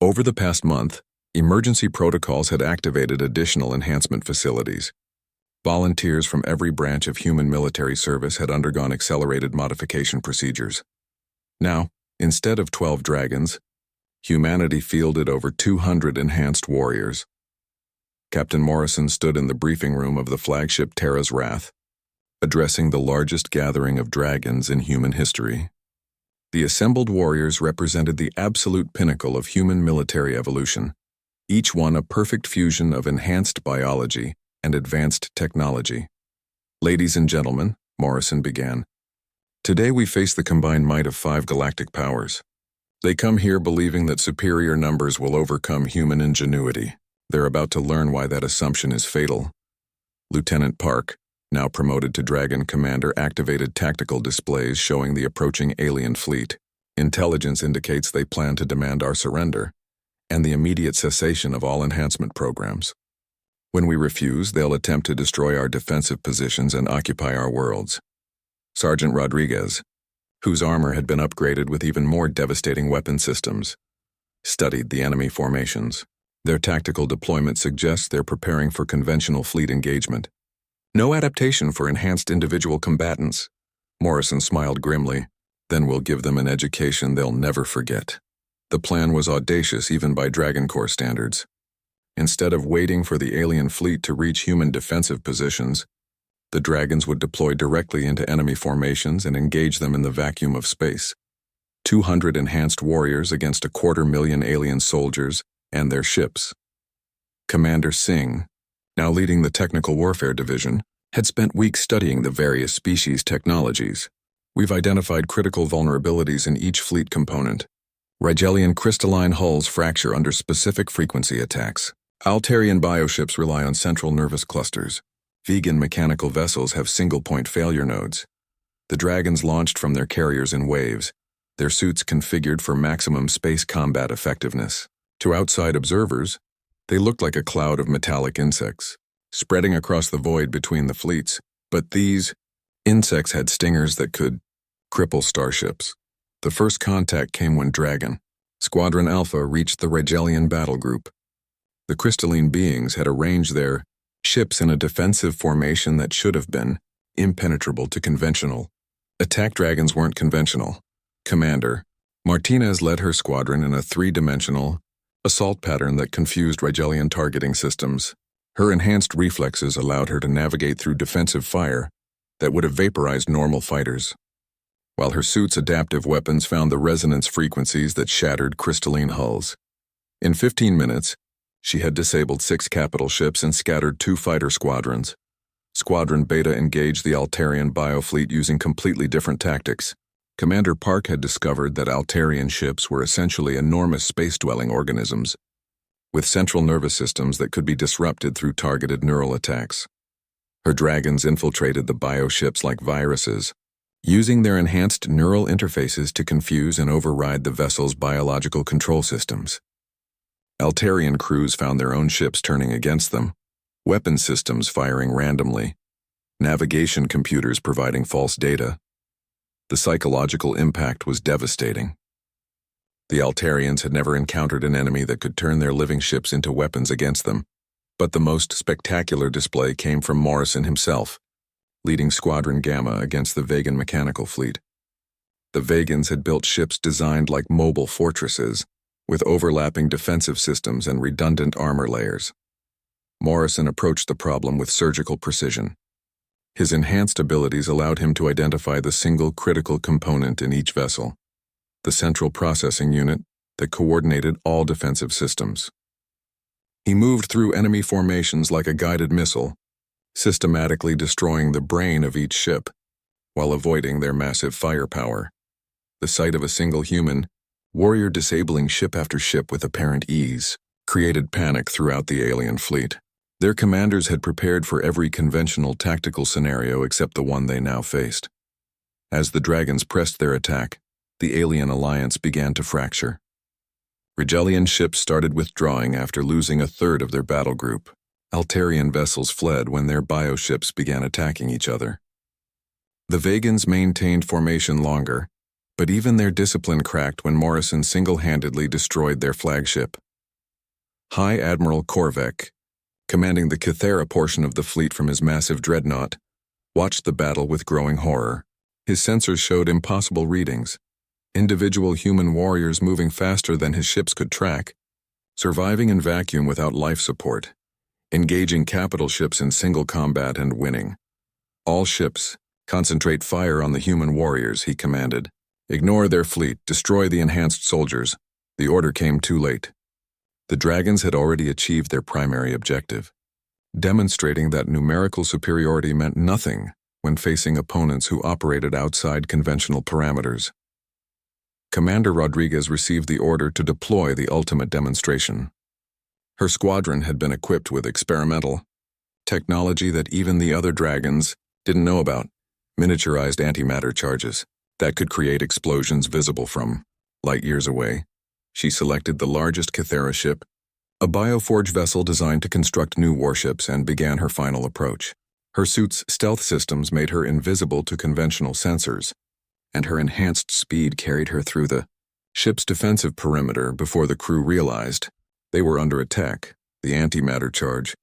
Over the past month, emergency protocols had activated additional enhancement facilities. Volunteers from every branch of human military service had undergone accelerated modification procedures. Now, instead of 12 dragons, humanity fielded over 200 enhanced warriors. Captain Morrison stood in the briefing room of the flagship Terra's Wrath, addressing the largest gathering of dragons in human history. The assembled warriors represented the absolute pinnacle of human military evolution, each one a perfect fusion of enhanced biology and advanced technology. Ladies and gentlemen, Morrison began, today we face the combined might of 5 galactic powers. They come here believing that superior numbers will overcome human ingenuity. They're about to learn why that assumption is fatal. Lieutenant Park, now promoted to Dragon Commander, activated tactical displays showing the approaching alien fleet. Intelligence indicates they plan to demand our surrender and the immediate cessation of all enhancement programs. When we refuse, they'll attempt to destroy our defensive positions and occupy our worlds. Sergeant Rodriguez, whose armor had been upgraded with even more devastating weapon systems, studied the enemy formations. Their tactical deployment suggests they're preparing for conventional fleet engagement. No adaptation for enhanced individual combatants. Morrison smiled grimly. Then we'll give them an education they'll never forget. The plan was audacious even by Dragon Corps standards. Instead of waiting for the alien fleet to reach human defensive positions, the dragons would deploy directly into enemy formations and engage them in the vacuum of space. 200 enhanced warriors against 250,000 alien soldiers and their ships. Commander Singh, now leading the Technical Warfare Division, had spent weeks studying the various species' technologies. We've identified critical vulnerabilities in each fleet component. Rigelian crystalline hulls fracture under specific frequency attacks. Altarian bioships rely on central nervous clusters. Vegan mechanical vessels have single-point failure nodes. The dragons launched from their carriers in waves, their suits configured for maximum space combat effectiveness. To outside observers, they looked like a cloud of metallic insects, spreading across the void between the fleets. But these insects had stingers that could cripple starships. The first contact came when Dragon, Squadron Alpha, reached the Rigelian battle group. The crystalline beings had arranged their ships in a defensive formation that should have been impenetrable to conventional. Attack dragons weren't conventional. Commander Martinez led her squadron in a three-dimensional assault pattern that confused Rigelian targeting systems. Her enhanced reflexes allowed her to navigate through defensive fire that would have vaporized normal fighters, while her suit's adaptive weapons found the resonance frequencies that shattered crystalline hulls. In 15 minutes, she had disabled 6 capital ships and scattered 2 fighter squadrons. Squadron Beta engaged the Altarian biofleet using completely different tactics. Commander Park had discovered that Altarian ships were essentially enormous space-dwelling organisms, with central nervous systems that could be disrupted through targeted neural attacks. Her dragons infiltrated the bioships like viruses, using their enhanced neural interfaces to confuse and override the vessel's biological control systems. Altarian crews found their own ships turning against them, weapon systems firing randomly, navigation computers providing false data. The psychological impact was devastating. The Altarians had never encountered an enemy that could turn their living ships into weapons against them, but the most spectacular display came from Morrison himself, leading Squadron Gamma against the Vegan mechanical fleet. The Vegans had built ships designed like mobile fortresses, with overlapping defensive systems and redundant armor layers. Morrison approached the problem with surgical precision. His enhanced abilities allowed him to identify the single critical component in each vessel, the central processing unit that coordinated all defensive systems. He moved through enemy formations like a guided missile, systematically destroying the brain of each ship, while avoiding their massive firepower. The sight of a single human warrior disabling ship after ship with apparent ease created panic throughout the alien fleet. Their commanders had prepared for every conventional tactical scenario except the one they now faced. As the dragons pressed their attack, the alien alliance began to fracture. Rigelian ships started withdrawing after losing a third of their battle group. Altarian vessels fled when their bioships began attacking each other. The Vegans maintained formation longer, but even their discipline cracked when Morrison single-handedly destroyed their flagship. High Admiral Korvek, commanding the Kythera portion of the fleet from his massive dreadnought, watched the battle with growing horror. His sensors showed impossible readings, individual human warriors moving faster than his ships could track, surviving in vacuum without life support, engaging capital ships in single combat and winning. All ships, concentrate fire on the human warriors, he commanded. Ignore their fleet, destroy the enhanced soldiers. The order came too late. The dragons had already achieved their primary objective, demonstrating that numerical superiority meant nothing when facing opponents who operated outside conventional parameters. Commander Rodriguez received the order to deploy the ultimate demonstration. Her squadron had been equipped with experimental technology that even the other dragons didn't know about, miniaturized antimatter charges that could create explosions visible from light years away. She selected the largest Kythera ship, a bioforge vessel designed to construct new warships, and began her final approach. Her suit's stealth systems made her invisible to conventional sensors, and her enhanced speed carried her through the ship's defensive perimeter before the crew realized they were under attack. The antimatter charge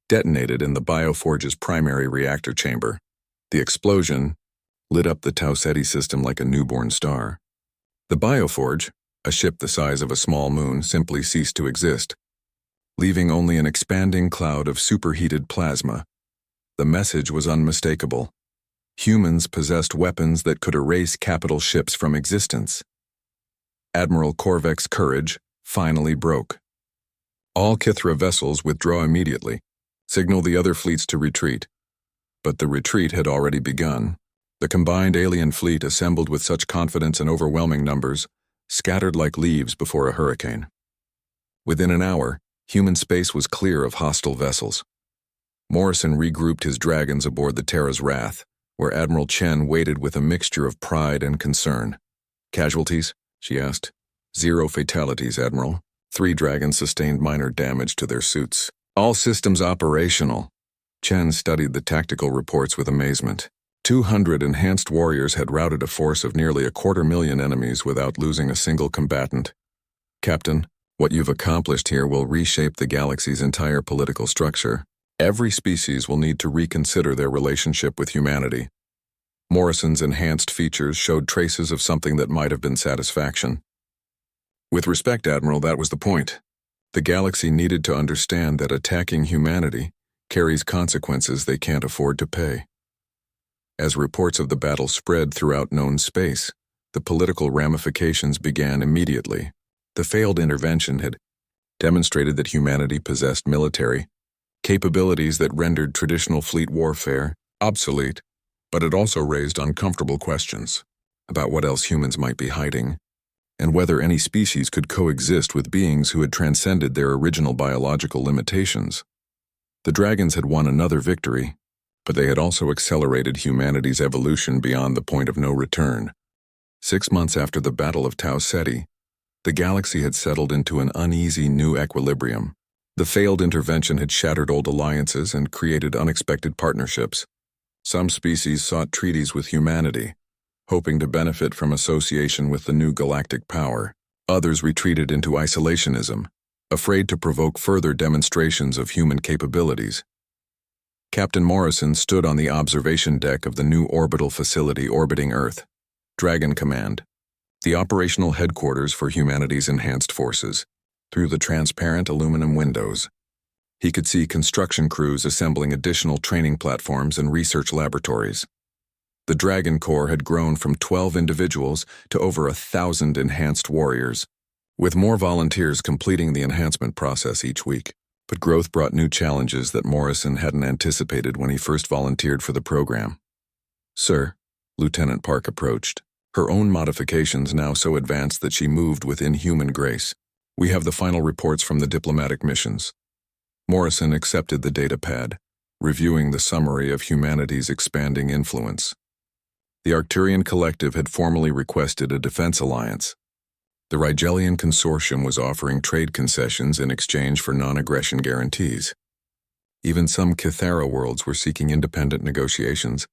detonated in the bioforge's primary reactor chamber. The explosion lit up the Tau Ceti system like a newborn star. The bioforge, a ship the size of a small moon, simply ceased to exist, leaving only an expanding cloud of superheated plasma. The message was unmistakable. Humans possessed weapons that could erase capital ships from existence. Admiral Korvek's courage finally broke. All Kythera vessels withdraw immediately. Signal the other fleets to retreat. But the retreat had already begun. The combined alien fleet, assembled with such confidence and overwhelming numbers, scattered like leaves before a hurricane. Within an hour, human space was clear of hostile vessels. Morrison regrouped his dragons aboard the Terra's Wrath, where Admiral Chen waited with a mixture of pride and concern. "Casualties?" she asked. "0 fatalities, Admiral. 3 dragons sustained minor damage to their suits. All systems operational." Chen studied the tactical reports with amazement. 200 enhanced warriors had routed a force of nearly 250,000 enemies without losing a single combatant. "Captain, what you've accomplished here will reshape the galaxy's entire political structure. Every species will need to reconsider their relationship with humanity. Morrison's enhanced features showed traces of something that might have been satisfaction. With respect, Admiral, that was the point. The galaxy needed to understand that attacking humanity carries consequences they can't afford to pay. As reports of the battle spread throughout known space, the political ramifications began immediately. The failed intervention had demonstrated that humanity possessed military capabilities that rendered traditional fleet warfare obsolete, but it also raised uncomfortable questions about what else humans might be hiding, and whether any species could coexist with beings who had transcended their original biological limitations. The dragons had won another victory, but they had also accelerated humanity's evolution beyond the point of no return. 6 months after the Battle of Tau Ceti, the galaxy had settled into an uneasy new equilibrium. The failed intervention had shattered old alliances and created unexpected partnerships. Some species sought treaties with humanity, hoping to benefit from association with the new galactic power. Others retreated into isolationism, afraid to provoke further demonstrations of human capabilities. Captain Morrison stood on the observation deck of the new orbital facility orbiting Earth, Dragon Command, the operational headquarters for humanity's enhanced forces. Through the transparent aluminum windows, he could see construction crews assembling additional training platforms and research laboratories. The Dragon Corps had grown from 12 individuals to over 1,000 enhanced warriors, with more volunteers completing the enhancement process each week. But growth brought new challenges that Morrison hadn't anticipated when he first volunteered for the program. "Sir," Lieutenant Park approached, her own modifications now so advanced that she moved with inhuman grace. "We have the final reports from the diplomatic missions." Morrison accepted the data pad, reviewing the summary of humanity's expanding influence. The Arcturian Collective had formally requested a defense alliance. The Rigelian Consortium was offering trade concessions in exchange for non-aggression guarantees. Even some Kithara worlds were seeking independent negotiations,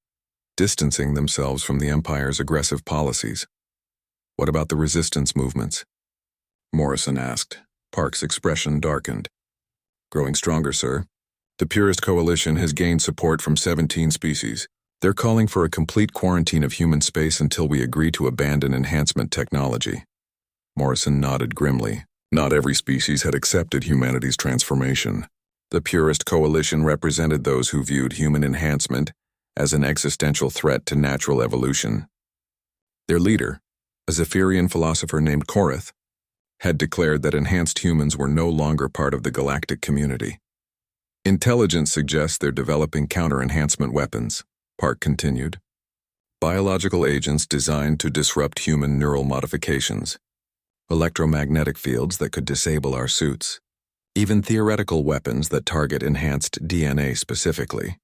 distancing themselves from the Empire's aggressive policies. "What about the resistance movements?" Morrison asked. Park's expression darkened. "Growing stronger, sir. The Purist Coalition has gained support from 17 species. They're calling for a complete quarantine of human space until we agree to abandon enhancement technology." Morrison nodded grimly. Not every species had accepted humanity's transformation. The Purist Coalition represented those who viewed human enhancement as an existential threat to natural evolution. Their leader, a Zephyrian philosopher named Korith, had declared that enhanced humans were no longer part of the galactic community. "Intelligence suggests they're developing counter-enhancement weapons," Park continued. "Biological agents designed to disrupt human neural modifications, electromagnetic fields that could disable our suits, even theoretical weapons that target enhanced DNA specifically."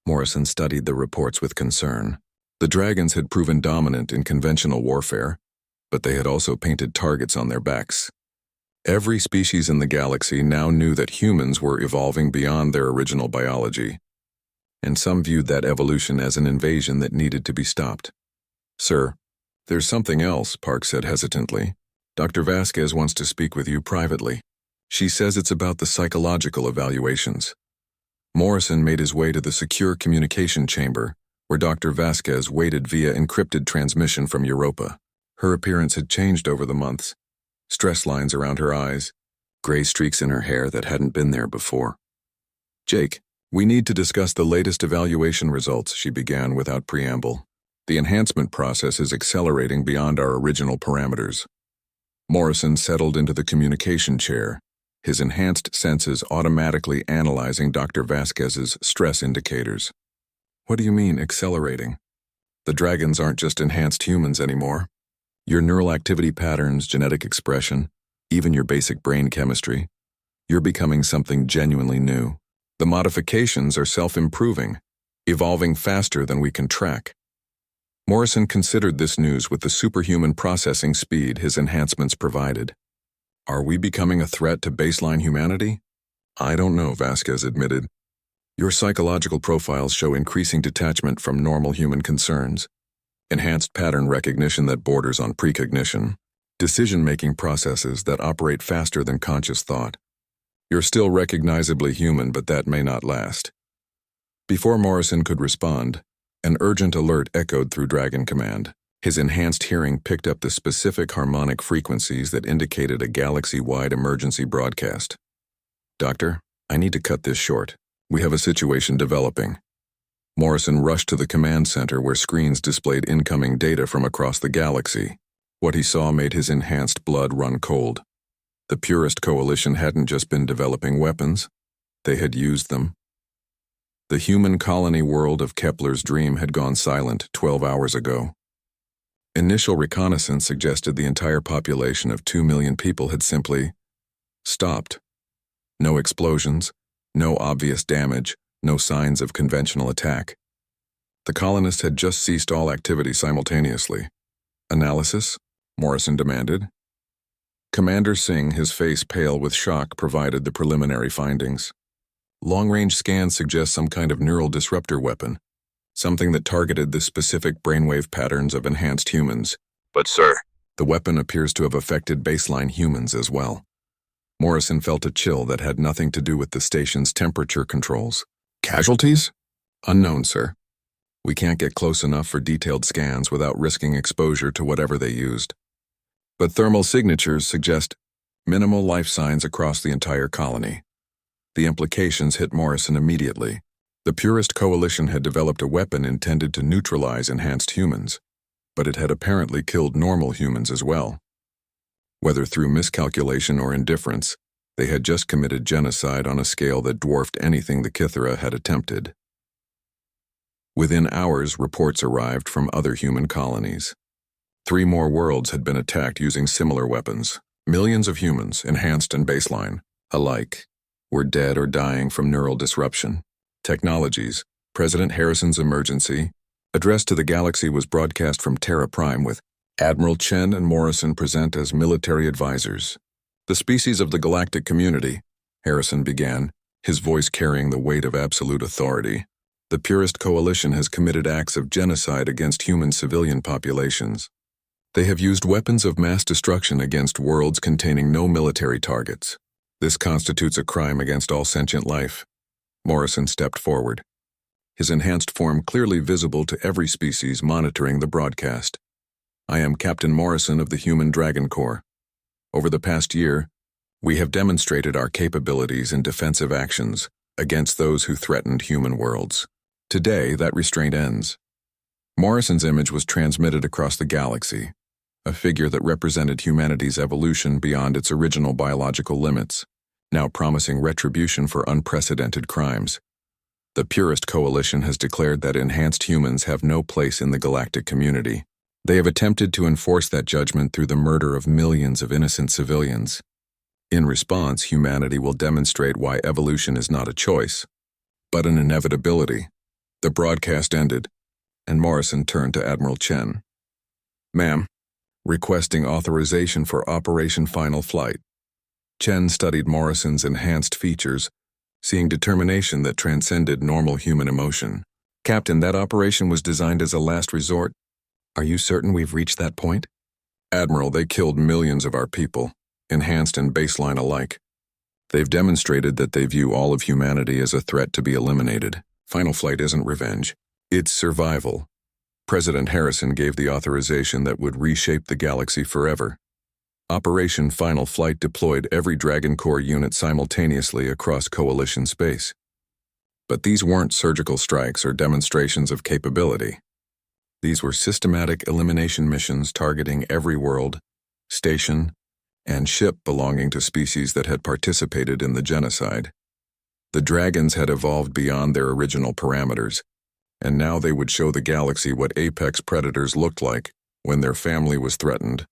Morrison studied the reports with concern. The dragons had proven dominant in conventional warfare, but they had also painted targets on their backs. Every species in the galaxy now knew that humans were evolving beyond their original biology, and some viewed that evolution as an invasion that needed to be stopped. "Sir, there's something else," Park said hesitantly. "Dr. Vasquez wants to speak with you privately. She says it's about the psychological evaluations." Morrison made his way to the secure communication chamber, where Dr. Vasquez waited via encrypted transmission from Europa. Her appearance had changed over the months. Stress lines around her eyes, gray streaks in her hair that hadn't been there before. "Jake, we need to discuss the latest evaluation results," she began without preamble. "The enhancement process is accelerating beyond our original parameters." Morrison settled into the communication chair, his enhanced senses automatically analyzing Dr. Vasquez's stress indicators. "What do you mean, accelerating? The dragons aren't just enhanced humans anymore. Your neural activity patterns, genetic expression, even your basic brain chemistry. You're becoming something genuinely new. The modifications are self-improving, evolving faster than we can track." Morrison considered this news with the superhuman processing speed his enhancements provided. "Are we becoming a threat to baseline humanity?" "I don't know," Vasquez admitted. "Your psychological profiles show increasing detachment from normal human concerns, enhanced pattern recognition that borders on precognition, decision-making processes that operate faster than conscious thought. You're still recognizably human, but that may not last. Before Morrison could respond, an urgent alert echoed through Dragon Command. His enhanced hearing picked up the specific harmonic frequencies that indicated a galaxy-wide emergency broadcast. Doctor, I need to cut this short. We have a situation developing. Morrison rushed to the command center where screens displayed incoming data from across the galaxy. What he saw made his enhanced blood run cold. The Purist Coalition hadn't just been developing weapons, they had used them. The human colony world of Kepler's dream had gone silent 12 hours ago. Initial reconnaissance suggested the entire population of 2 million people had simply stopped. No explosions, no obvious damage, no signs of conventional attack. The colonists had just ceased all activity simultaneously. Analysis? Morrison demanded. Commander Singh, his face pale with shock, provided the preliminary findings. Long-range scans suggest some kind of neural disruptor weapon, something that targeted the specific brainwave patterns of enhanced humans. But sir, The weapon appears to have affected baseline humans as well. Morrison felt a chill that had nothing to do with the station's temperature controls. Casualties? Unknown, sir. We can't get close enough for detailed scans without risking exposure to whatever they used. But thermal signatures suggest minimal life signs across the entire colony. The implications hit Morrison immediately. The Purist Coalition had developed a weapon intended to neutralize enhanced humans, but it had apparently killed normal humans as well. Whether through miscalculation or indifference, they had just committed genocide on a scale that dwarfed anything the Kithera had attempted. Within hours, reports arrived from other human colonies. 3 more worlds had been attacked using similar weapons. Millions of humans, enhanced and baseline, alike, were dead or dying from neural disruption. Technologies, President Harrison's emergency, address to the galaxy was broadcast from Terra Prime with Admiral Chen and Morrison present as military advisors. The species of the galactic community, Harrison began, his voice carrying the weight of absolute authority. The Purist Coalition has committed acts of genocide against human civilian populations. They have used weapons of mass destruction against worlds containing no military targets. This constitutes a crime against all sentient life. Morrison stepped forward, his enhanced form clearly visible to every species monitoring the broadcast. I am Captain Morrison of the Human Dragon Corps. Over the past year, we have demonstrated our capabilities in defensive actions against those who threatened human worlds. Today, that restraint ends. Morrison's image was transmitted across the galaxy, a figure that represented humanity's evolution beyond its original biological limits, now promising retribution for unprecedented crimes. The Purist Coalition has declared that enhanced humans have no place in the galactic community. They have attempted to enforce that judgment through the murder of millions of innocent civilians. In response, humanity will demonstrate why evolution is not a choice, but an inevitability. The broadcast ended, and Morrison turned to Admiral Chen. Ma'am, requesting authorization for Operation Final Flight. Chen studied Morrison's enhanced features, seeing determination that transcended normal human emotion. Captain, that operation was designed as a last resort. Are you certain we've reached that point? Admiral, they killed millions of our people, enhanced and baseline alike. They've demonstrated that they view all of humanity as a threat to be eliminated. Final Flight isn't revenge. It's survival. President Harrison gave the authorization that would reshape the galaxy forever. Operation Final Flight deployed every Dragon Corps unit simultaneously across Coalition space. But these weren't surgical strikes or demonstrations of capability. These were systematic elimination missions targeting every world, station, and ship belonging to species that had participated in the genocide. The dragons had evolved beyond their original parameters, and now they would show the galaxy what apex predators looked like when their family was threatened.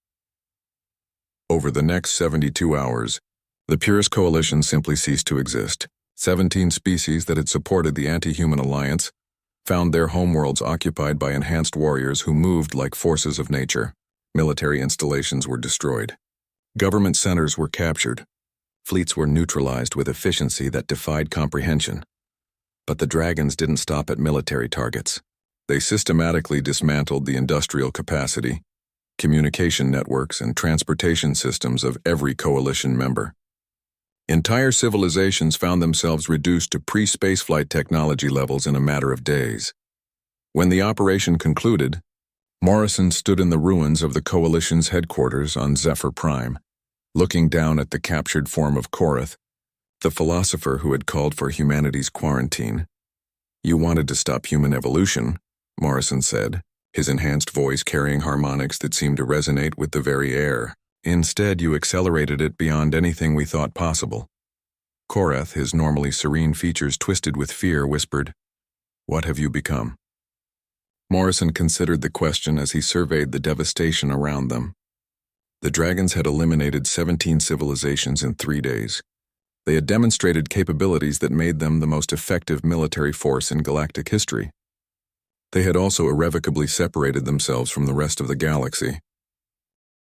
Over the next 72 hours, the Purist Coalition simply ceased to exist. 17 species that had supported the anti-human alliance found their homeworlds occupied by enhanced warriors who moved like forces of nature. Military installations were destroyed. Government centers were captured. Fleets were neutralized with efficiency that defied comprehension. But the dragons didn't stop at military targets. They systematically dismantled the industrial capacity, communication networks, and transportation systems of every coalition member. Entire civilizations found themselves reduced to pre-spaceflight technology levels in a matter of days. When the operation concluded, Morrison stood in the ruins of the Coalition's headquarters on Zephyr Prime, looking down at the captured form of Korath, the philosopher who had called for humanity's quarantine. "You wanted to stop human evolution," Morrison said, his enhanced voice carrying harmonics that seemed to resonate with the very air. "Instead, you accelerated it beyond anything we thought possible." Korath, his normally serene features twisted with fear, whispered, "What have you become?" Morrison considered the question as he surveyed the devastation around them. The dragons had eliminated 17 civilizations in 3 days. They had demonstrated capabilities that made them the most effective military force in galactic history. They had also irrevocably separated themselves from the rest of the galaxy,